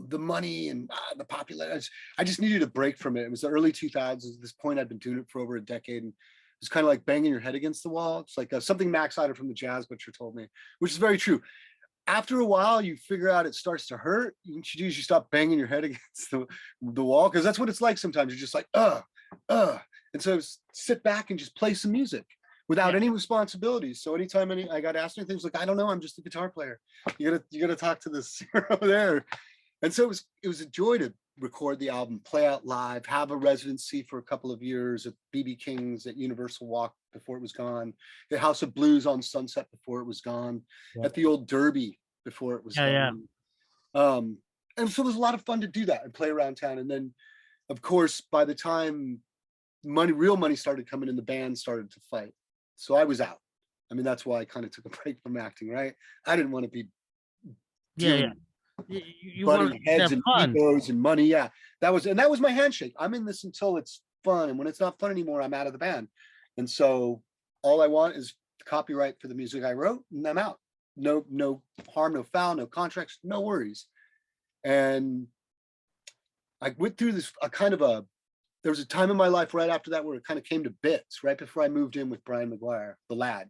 the money and the popularity. I just needed a break from it. It was the early 2000s. At this point, I'd been doing it for over a decade, and it's kind of like banging your head against the wall. It's like something Max Sider from the Jazz Butcher told me, which is very true. After a while, you figure out it starts to hurt. You stop banging your head against the wall, because that's what it's like sometimes. You're just like, and so sit back and just play some music without any responsibilities. So anytime I got asked anything, it's like, I don't know, I'm just a guitar player. You gotta talk to this over there. And so it was a joy to record the album, play out live, have a residency for a couple of years at BB King's, at Universal Walk before it was gone, the House of Blues on Sunset before it was gone, at the old Derby before it was gone. And so it was a lot of fun to do that and play around town. And then, of course, by the time real money started coming in, the band started to fight. So I was out. I mean, that's why I kind of took a break from acting, right? I didn't want to be you butting heads and fun. egos and money. Yeah, that was my handshake. I'm in this until it's fun, and when it's not fun anymore, I'm out of the band. And so all I want is copyright for the music I wrote, and I'm out. No harm, no foul, no contracts, no worries. And I went through this there was a time in my life right after that where it kind of came to bits, right before I moved in with Brian McGuire, the lad.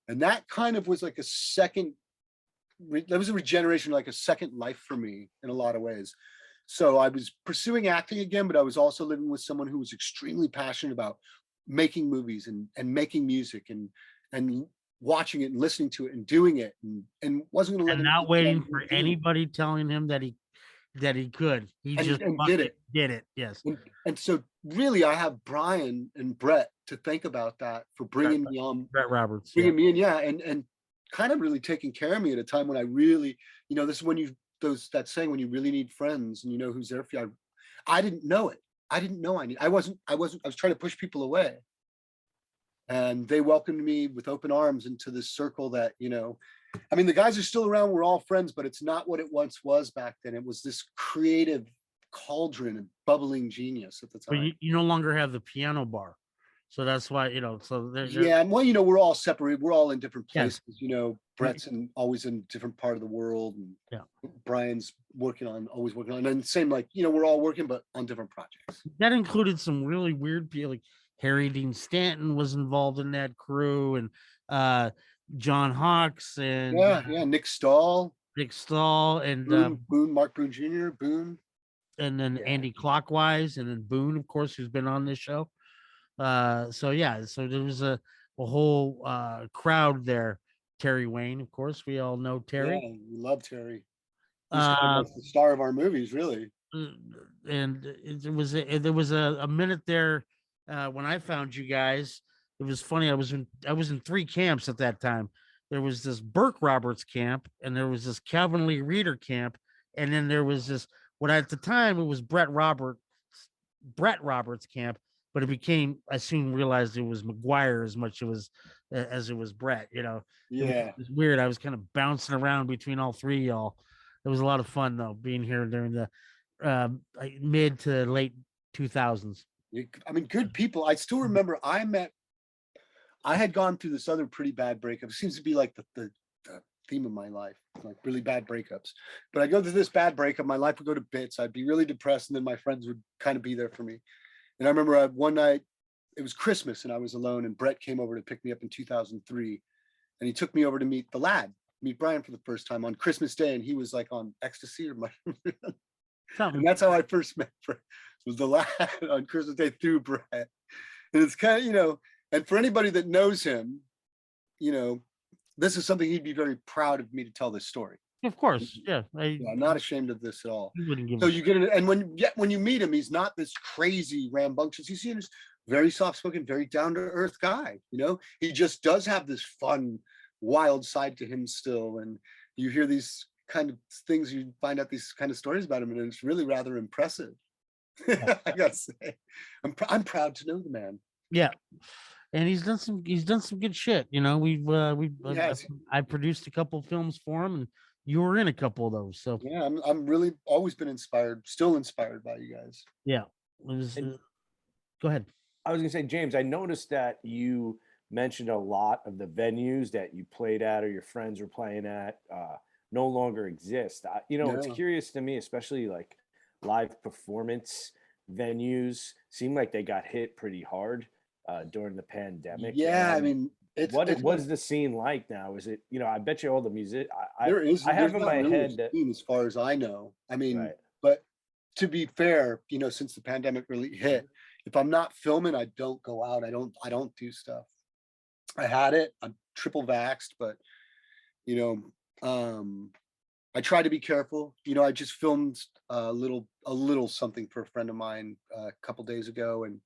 And that kind of was like that was a regeneration, like a second life for me in a lot of ways. So I was pursuing acting again, but I was also living with someone who was extremely passionate about making movies and making music and watching it and listening to it and doing it, and wasn't going to let And him not waiting for do it. anybody telling him that he could. He And- just and fucking did it. Did it. Yes. And so really, I have Brian and Brett to thank about that for bringing me on, Brett Roberts. bringing me in, and kind of really taking care of me at a time when I really, this is when that saying, when you really need friends and you know who's there for you. I didn't know it. I didn't know I was trying to push people away. And they welcomed me with open arms into this circle that, I mean, the guys are still around. We're all friends, but it's not what it once was back then. It was this creative cauldron and bubbling genius at the But time. you no longer have the piano bar. So that's why, so there's Yeah, and well, we're all separated. We're all in different Yes. places. Brett's always in a different part of the world, and Brian's always working on, and same we're all working, but on different projects. that included some really weird people, like Harry Dean Stanton was involved in that crew, and John Hawkes, and Nick Stahl, and Boone, Mark Boone Jr., Boone, and then Andy Clockwise, and then Boone, of course, who's been on this show. So there was a whole crowd there. Terry Wayne, of course, we all know Terry. Yeah, we love Terry. He's kind of the star of our movies, really. And there was a minute there when I found you guys. It was funny. I was in 3 camps at that time. There was this Burke Roberts camp, and there was this Calvin Lee Reeder camp, and then there was this what at the time it was Brett Roberts camp, but it became, I soon realized it was McGuire as much as it was Brett. Yeah, it was weird. I was kind of bouncing around between all 3 of y'all. It was a lot of fun though, being here during the mid to late 2000s. I mean, good people. I still remember I had gone through this other pretty bad breakup. It seems to be like the theme of my life, like really bad breakups. But I go through this bad breakup, my life would go to bits. I'd be really depressed, and then my friends would kind of be there for me. And I remember one night, it was Christmas, and I was alone, and Brett came over to pick me up in 2003, and he took me over to meet Brian for the first time on Christmas Day, and he was like on ecstasy or and that's how I first met Brett. Was the Lad on Christmas Day through Brett. And it's kind of, and for anybody that knows him, this is something he'd be very proud of me to tell this story. Of course, yeah. I'm not ashamed of this at all. You wouldn't give So you get it, and when you meet him, he's not this crazy rambunctious. You see him as very soft-spoken, very down-to-earth guy. He just does have this fun, wild side to him still. And you hear these kind of things, you find out these kind of stories about him, and it's really rather impressive. I gotta say, I'm proud to know the man. Yeah, and he's done some good shit. I produced a couple films for him, and you were in a couple of those. So yeah, I'm really always been still inspired by you guys. Yeah, it was. Go ahead. I was gonna say, James, I noticed that you mentioned a lot of the venues that you played at or your friends were playing at no longer exist. It's curious to me, especially like live performance venues seem like they got hit pretty hard during the pandemic. Yeah, I mean, what's the scene like now? Is it, I bet you all the music I have in my head that, as far as I know. I mean, right. But to be fair, since the pandemic really hit, if I'm not filming, I don't go out. I don't do stuff. I had it. I'm triple vaxxed, but I try to be careful. I just filmed a little something for a friend of mine a couple days ago, and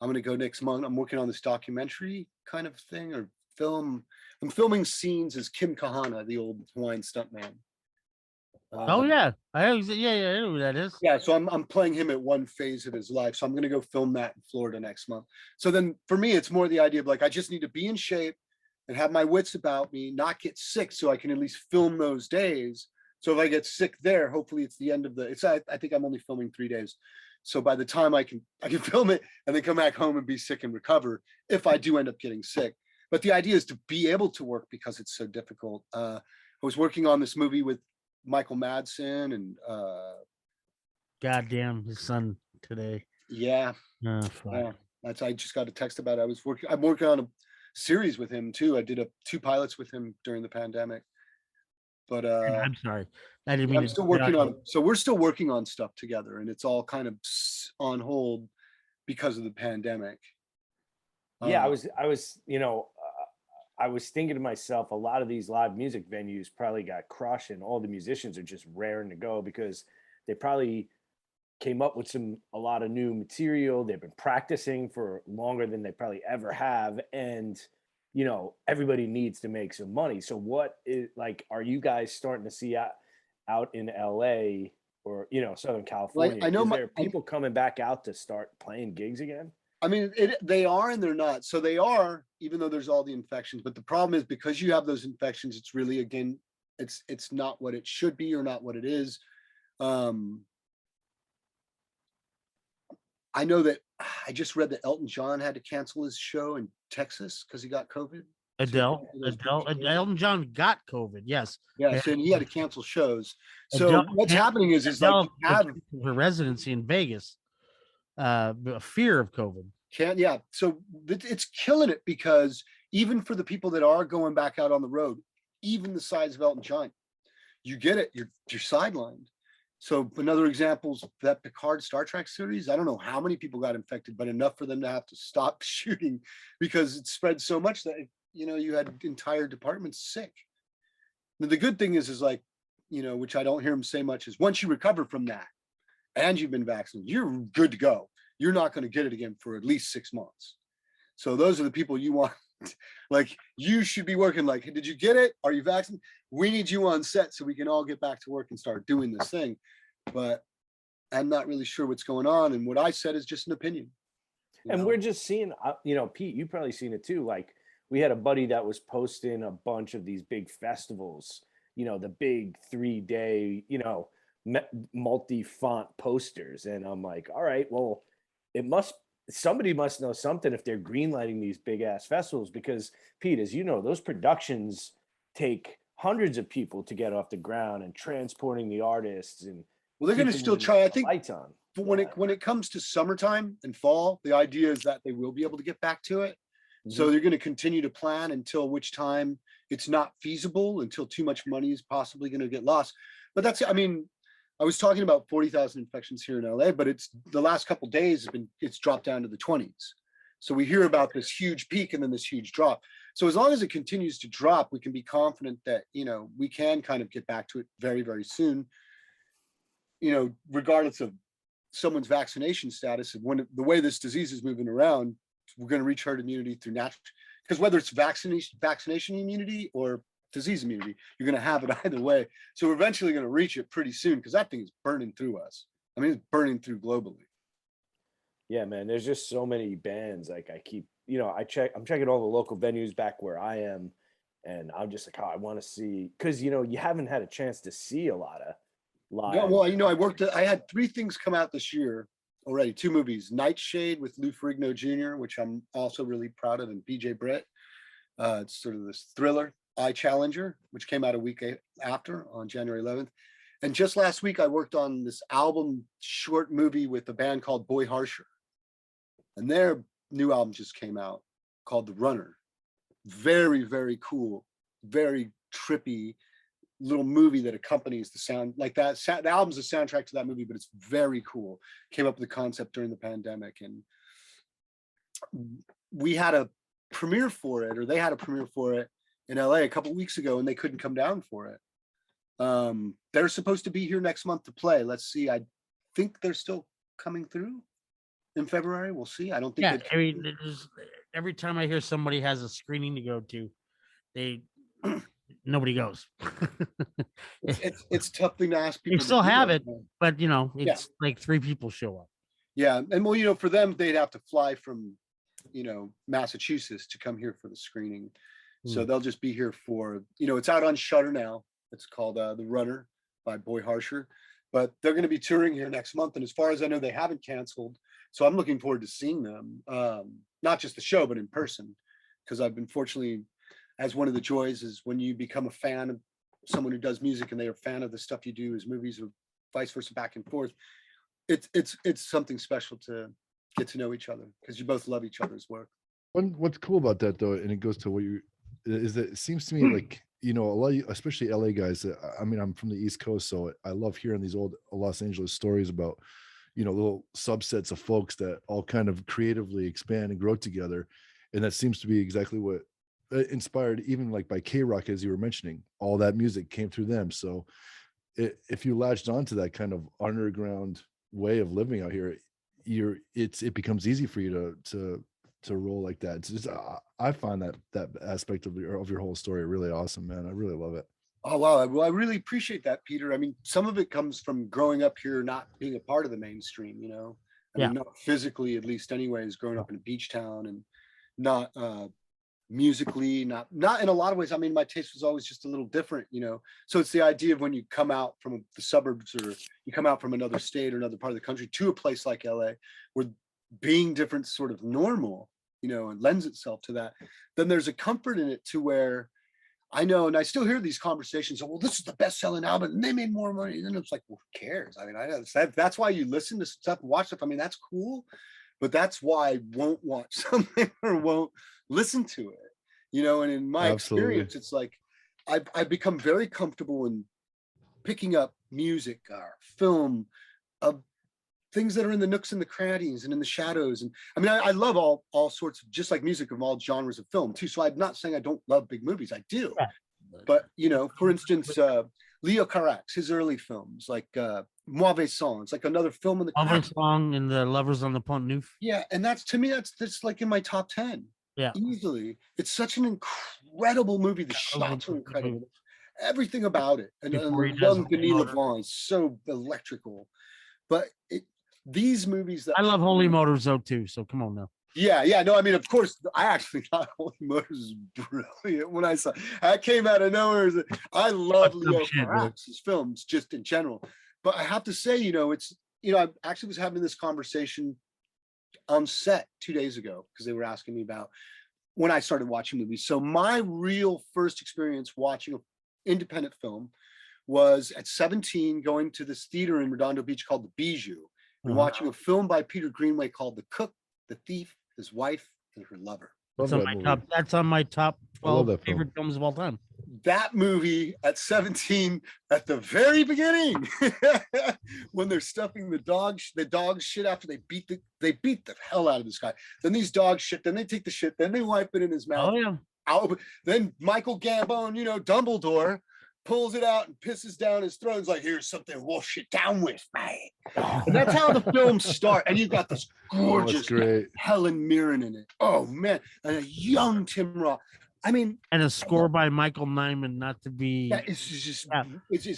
I'm gonna go next month. I'm working on this documentary kind of thing or film. I'm filming scenes as Kim Kahana, the old Hawaiian stuntman. Oh yeah, I know who that is. Yeah, so I'm playing him at one phase of his life. So I'm gonna go film that in Florida next month. So then for me, it's more the idea of like I just need to be in shape and have my wits about me, not get sick, so I can at least film those days. So if I get sick there, hopefully it's the end of I think I'm only filming 3 days. So by the time I can film it and then come back home and be sick and recover if I do end up getting sick. But the idea is to be able to work because it's so difficult. I was working on this movie with Michael Madsen and goddamn his son today. Yeah. Yeah. I just got a text about it. I'm working on a series with him too. I did 2 pilots with him during the pandemic. But I'm sorry. I didn't mean I'm still working on. So we're still working on stuff together, and it's all kind of on hold because of the pandemic. Yeah, I was, I was thinking to myself, a lot of these live music venues probably got crushed, and all the musicians are just raring to go because they probably came up with a lot of new material. They've been practicing for longer than they probably ever have. And, you know, everybody needs to make some money. So what is, like, are you guys starting to see out in LA or, you know, Southern California? I know is there people coming back out to start playing gigs again? I mean, they are and they're not. So they are, even though there's all the infections. But the problem is because you have those infections, it's really, again, it's not what it should be or not what it is. I know that I just read that Elton John had to cancel his show in Texas because he got COVID. Elton John got COVID. Yes. Yeah, so he had to cancel shows. So what's happening is like you have her residency in Vegas. A fear of COVID. So it's killing it because even for the people that are going back out on the road, even the size of Elton John, you get it. You're sidelined. So another example is that Picard Star Trek series. I don't know how many people got infected, but enough for them to have to stop shooting because it spread so much that, you know, you had entire departments sick. Now, the good thing is like, you know, which I don't hear him say much, is once you recover from that and you've been vaccinated, you're good to go. You're not going to get it again for at least 6 months. So those are the people you want. Like, you should be working like, hey, did you get it? Are you vaccinated? We need you on set so we can all get back to work and start doing this thing. But I'm not really sure what's going on. And what I said is just an opinion. And we're just seeing, you know, Pete, you've probably seen it too. Like, we had a buddy that was posting a bunch of these big festivals, you know, the big 3-day, you know, multi-font posters. And I'm like, all right, well, somebody must know something if they're greenlighting these big ass festivals, because Pete, as you know, those productions take hundreds of people to get off the ground and transporting the artists. And well, they're going to still try. I think lights on. But when it comes to summertime and fall, the idea is that they will be able to get back to it. Mm-hmm. So they're going to continue to plan until which time it's not feasible, until too much money is possibly going to get lost. But that's, I mean, I was talking about 40,000 infections here in LA, but it's the last couple of days it's dropped down to the 20s. So we hear about this huge peak and then this huge drop. So as long as it continues to drop, we can be confident that, you know, we can kind of get back to it very, very soon, you know, regardless of someone's vaccination status. And when the way this disease is moving around, we're going to reach herd immunity through natural, because whether it's vaccination immunity or disease immunity, you're going to have it either way. So we're eventually going to reach it pretty soon, because that thing is burning through us. I mean, it's burning through globally. Yeah, man, there's just so many bands. Like, I keep, you know, I'm checking all the local venues back where I am, and I'm just like, oh, I want to see, because, you know, you haven't had a chance to see a lot of live. Yeah, well, you know, I had 3 things come out this year already, 2 movies: Nightshade with Lou Ferrigno Jr., which I'm also really proud of, and BJ Brett. It's sort of this thriller, Eye Challenger, which came out a week after, on January 11th. And just last week, I worked on this album short movie with a band called Boy Harsher. And their new album just came out called The Runner. Very, very cool, very trippy little movie that accompanies the sound like that. The album's a soundtrack to that movie, but it's very cool. Came up with the concept during the pandemic, and we had a premiere for it, or they had a premiere for it in LA a couple of weeks ago, and they couldn't come down for it. They're supposed to be here next month to play. Let's see. I think they're still coming through in February. We'll see. I don't think. Yeah, I mean, every time I hear somebody has a screening to go to, nobody goes. it's a tough thing to ask people. They still have it, but you know, it's like 3 people show up. Yeah, and well, you know, for them, they'd have to fly from, you know, Massachusetts to come here for the screening. So they'll just be here for, you know, it's out on Shudder now. It's called The Runner by Boy Harsher, but they're going to be touring here next month. And as far as I know, they haven't canceled. So I'm looking forward to seeing them, not just the show, but in person, because I've been fortunately, as one of the joys is when you become a fan of someone who does music and they're a fan of the stuff you do as movies, or vice versa, back and forth. It's something special to get to know each other, because you both love each other's work. What's cool about that, though, and it goes to what is that it seems to me like, you know, a lot of, especially LA guys, I mean, I'm from the East Coast, so I love hearing these old Los Angeles stories about, you know, little subsets of folks that all kind of creatively expand and grow together. And that seems to be exactly what inspired even like by K-Rock, as you were mentioning. All that music came through them. So if you latched onto that kind of underground way of living out here, it becomes easy for you to roll like that. It's just, I find that aspect of your whole story really awesome, man. I really love it. Oh, wow. Well, I really appreciate that, Peter. I mean, some of it comes from growing up here, not being a part of the mainstream, you know, I mean, not physically, at least anyways, growing up in a beach town, and not musically, not in a lot of ways. I mean, my taste was always just a little different, you know. So it's the idea of when you come out from the suburbs, or you come out from another state or another part of the country to a place like LA, where being different sort of normal, you know, and lends itself to that. Then there's a comfort in it to where I know, and I still hear these conversations. Well, this is the best-selling album, and they made more money. And it's like, well, who cares? I mean, I know that's why you listen to stuff, watch stuff. I mean, that's cool, but that's why I won't watch something or won't listen to it, you know. And in my experience, it's like I've become very comfortable in picking up music or film of things that are in the nooks and the crannies and in the shadows. And I mean, I love all sorts of, just like music, of all genres of film too. So I'm not saying I don't love big movies, I do. But, you know, for instance, Leo Carax, his early films, like Mauvais Song, it's like another film in the Mauvais Song and The Lovers on the Pont Neuf. Yeah, and that's, to me, that's like in my top 10. Yeah, easily. It's such an incredible movie. The shots are incredible. Everything about it. And young Denis Lavant is so electrical. But these movies that I love Holy Motors though too. So come on now. Yeah. No, I mean, of course, I actually thought Holy Motors was brilliant when I saw it. That came out of nowhere. I love Leo Carax's films just in general. But I have to say, you know, it's, you know, I actually was having this conversation on set 2 days ago, because they were asking me about when I started watching movies. So my real first experience watching an independent film was at 17, going to this theater in Redondo Beach called the Bijou, and watching a film by Peter Greenaway called The Cook, the Thief, his wife, and her lover. That's on my top 12 favorite films of all time. That movie at 17, at the very beginning, when they're stuffing the dog shit after they beat the hell out of this guy. Then these dogs shit, then they take the shit, then they wipe it in his mouth. Oh yeah. Then Michael Gambon, you know, Dumbledore, pulls it out and pisses down his throat. It's like, here's something wash it down with, man. And that's how the film starts. And you've got this gorgeous Helen Mirren in it. Oh man, and a young Tim Roth. I mean, and a score by Michael Nyman, not to be. It's just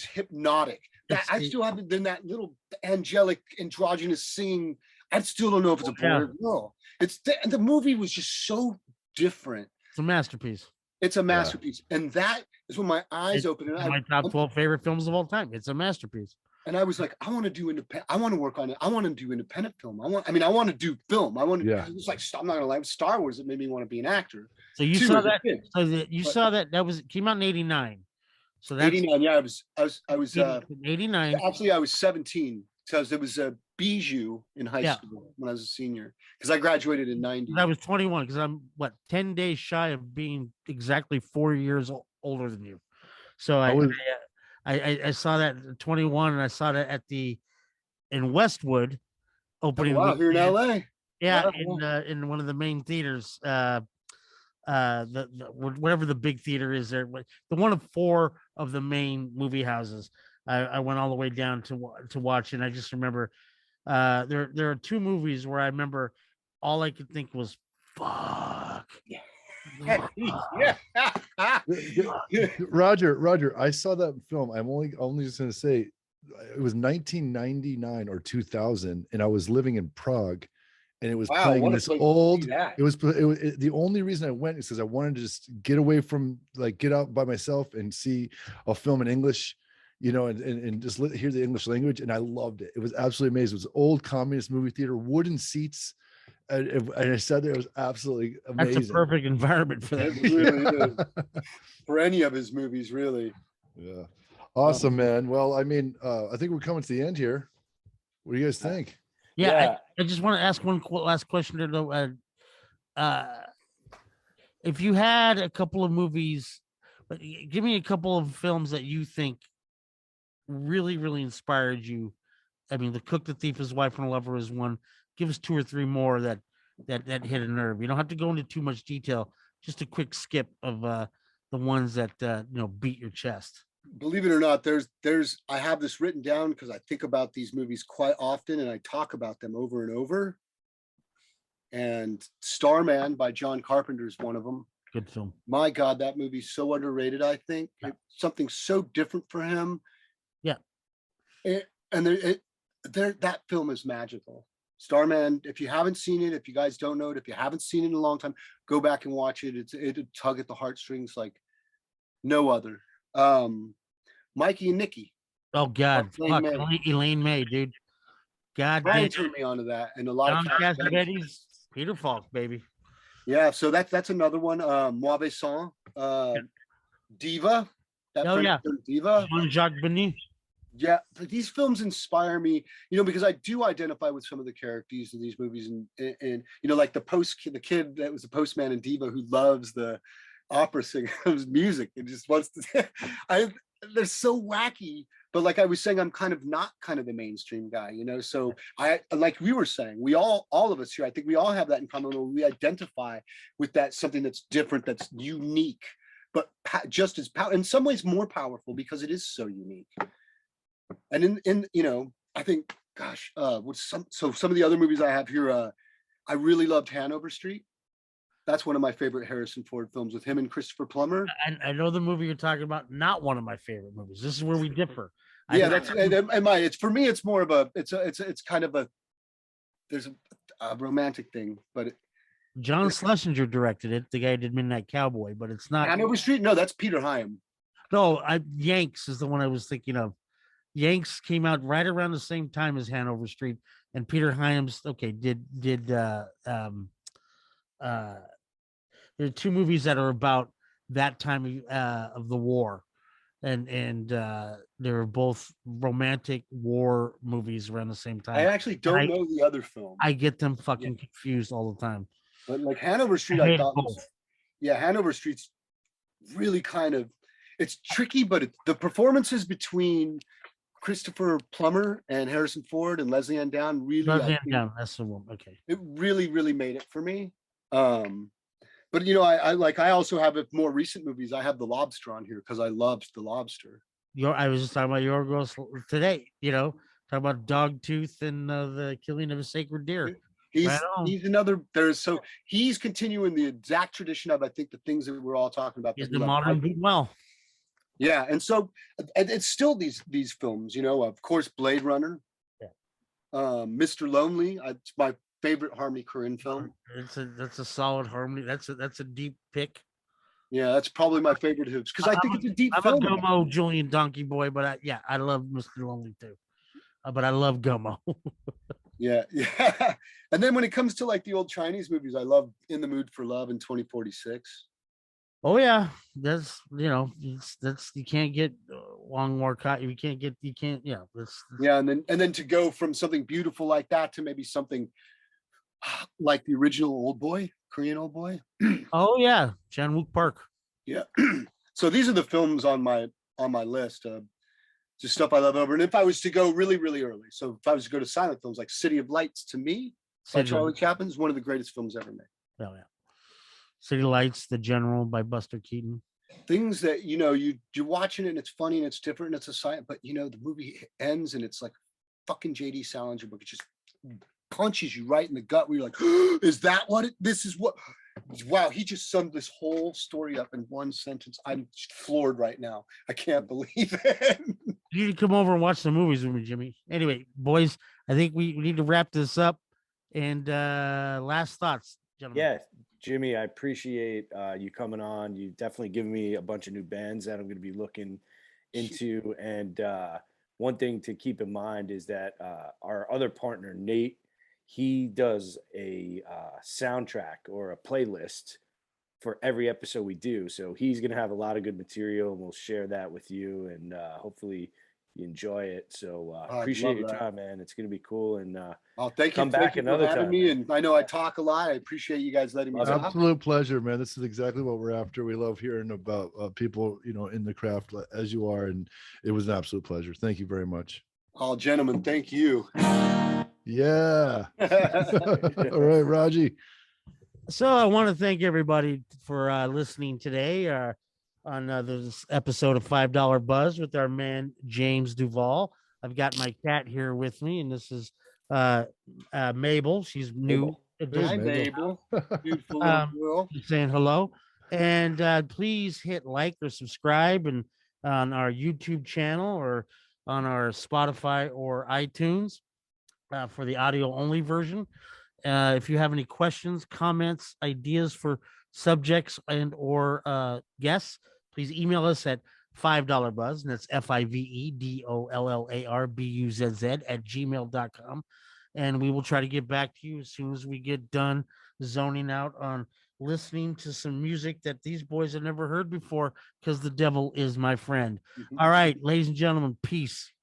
hypnotic. I still haven't done that little angelic androgynous singing. I still don't know if it's a boy or girl. The movie was just so different. It's a masterpiece. It's a masterpiece, and that is when my eyes opened. And my top 12 favorite films of all time. It's a masterpiece. And I was like, I want to do independent. I want to work on it. I want to do independent film. I want to do film. I want to. Yeah. It was like, I'm not gonna lie. Star Wars, it made me want to be an actor. So you saw that. Saw that. That came out in '89. So that's 89. Yeah, I was 89. Actually, I was 17 because it was a Bijou in high school when I was a senior, because I graduated in 90. I was 21, because I'm 10 days shy of being exactly 4 years older than you. So I saw that at 21, and I saw that in Westwood opening. Oh, wow, here in LA. Yeah, in one of the main theaters. Whatever the big theater is there, the one of 4 of the main movie houses. I went all the way down to watch, and I just remember there are 2 movies where I remember all I could think was fuck. Roger, I saw that film. I'm only just going to say it was 1999 or 2000, and I was living in Prague, and it was playing in this old. It was the only reason I went is because I wanted to just get away from, like, get out by myself and see a film in English, you know, and just hear the English language. And I loved it. It was absolutely amazing. It was an old communist movie theater, wooden seats. And I sat there. It was absolutely amazing. That's a perfect environment for that. It really is. For any of his movies, really. Yeah. Awesome, man. Well, I mean, I think we're coming to the end here. What do you guys think? Yeah. I just want to ask one last question. If you had a couple of movies, give me a couple of films that you think really, really inspired you. I mean, The Cook, The Thief, His Wife, and a Lover is one. Give us 2 or 3 more that hit a nerve. You don't have to go into too much detail, just a quick skip of the ones that beat your chest. Believe it or not, I have this written down because I think about these movies quite often and I talk about them over and over. And Starman by John Carpenter is one of them. Good film. My God, that movie's so underrated. I think Yeah. it's something so different for him. Yeah. That film is magical. Starman, if you haven't seen it, if you guys don't know it, if you haven't seen it in a long time, go back and watch it. It'll tug at the heartstrings like no other. Mikey and Nikki. Oh God, Elaine fuck, May. Elaine May, dude. God Brian damn. turned me onto that, and a lot John of Cassavetes, Peter Falk, baby. yeah. So that's another one. Mauvais Sang, Diva. That Oh, French yeah. film, Diva. Jean-Jacques Benet. Yeah, these films inspire me, because I do identify with some of the characters in these movies, and like the kid that was the postman in Diva who loves the opera singer's music and just wants to. They're so wacky, but like I was saying, I'm not the mainstream guy, So I, like we were saying, we all of us here, I think we all have that in common. Where we identify with that something that's different, that's unique, but just as in some ways more powerful because it is so unique. And I think, gosh, some of the other movies I have here, I really loved Hanover Street. That's one of my favorite Harrison Ford films with him and Christopher Plummer. I know the movie you're talking about. Not one of my favorite movies. This is where we differ. Yeah, it's for me. It's more of a. It's kind of a. There's a romantic thing, but John Schlesinger directed it. The guy who did Midnight Cowboy, but it's not Hanover Street. No, that's Peter Hyam. No, Yanks is the one I was thinking of. Yanks came out right around the same time as Hanover Street, and Peter Hyams did there are two movies that are about that time of the war, and they're both romantic war movies around the same time. I actually don't know the other film. I get them fucking confused all the time. But like Hanover Street, I thought Hanover Street's really it's tricky, but the performances between Christopher Plummer and Harrison Ford and Leslie Ann Down that's the one. Okay. It really, really made it for me. But I also have more recent movies. I have The Lobster on here because I loved The Lobster. I was just talking about Yorgos today, talking about Dogtooth and the killing of a sacred deer. He's another. He's continuing the exact tradition of, I think, the things that we're all talking about. He's the modern Duvall. Yeah, and so it's still these films, of course, Blade Runner, Mr. Lonely. It's my favorite Harmony Korine film. That's a solid Harmony. That's a deep pick. Yeah, that's probably my favorite hoops because I think it's a deep film. I'm a Gummo Julian Donkey Boy, but I love Mr. Lonely too. But I love Gummo. Yeah. And then when it comes to like the old Chinese movies, I love In the Mood for Love and 2046. Oh yeah, that's that's you can't get Wong Wai-Kar. You can't. Yeah, yeah, and then to go from something beautiful like that to maybe something like the original Old Boy, Korean Old Boy. Oh yeah, Chan-wook Park. Yeah. So these are the films on my list. Just stuff I love over. And if I was to go really, really early, so if I was to go to silent films like City of Lights, to me, by Charlie Chaplin, is one of the greatest films ever made. Oh yeah. City Lights, The General by Buster Keaton. Things that you're watching it and it's funny and it's different and it's a silent, but the movie ends and it's like fucking J.D. Salinger book. It just punches you right in the gut where you're like, oh, is that what this is what? Wow, he just summed this whole story up in one sentence. I'm floored right now. I can't believe it. You need to come over and watch the movies with me, Jimmy. Anyway, boys, I think we need to wrap this up. And last thoughts, gentlemen. Yeah, Jimmy, I appreciate you coming on. You definitely given me a bunch of new bands that I'm going to be looking into. And one thing to keep in mind is that our other partner, Nate, he does a soundtrack or a playlist for every episode we do. So he's going to have a lot of good material, and we'll share that with you. And hopefully you enjoy it. So appreciate your time, man. It's going to be cool. And thank you. Come back another time. Me. And I know I talk a lot. I appreciate you guys letting me talk. Absolute pleasure, man. This is exactly what we're after. We love hearing about people, in the craft as you are. And it was an absolute pleasure. Thank you very much. Oh, gentlemen, thank you. Yeah. All right, Raji. So I want to thank everybody for listening today on this episode of $5 Buzz with our man James Duval. I've got my cat here with me, and this is Mabel. She's new. Mabel. Hi, Mabel. Mabel. Beautiful little girl. Just saying hello, and please hit like or subscribe and on our YouTube channel or on our Spotify or iTunes for the audio only version. If you have any questions, comments, ideas for subjects and or guests, please email us at $5 buzz, and that's FIVEDOLLARBUZZ at gmail.com. And we will try to get back to you as soon as we get done zoning out on listening to some music that these boys have never heard before, because the devil is my friend. All right, ladies and gentlemen, peace.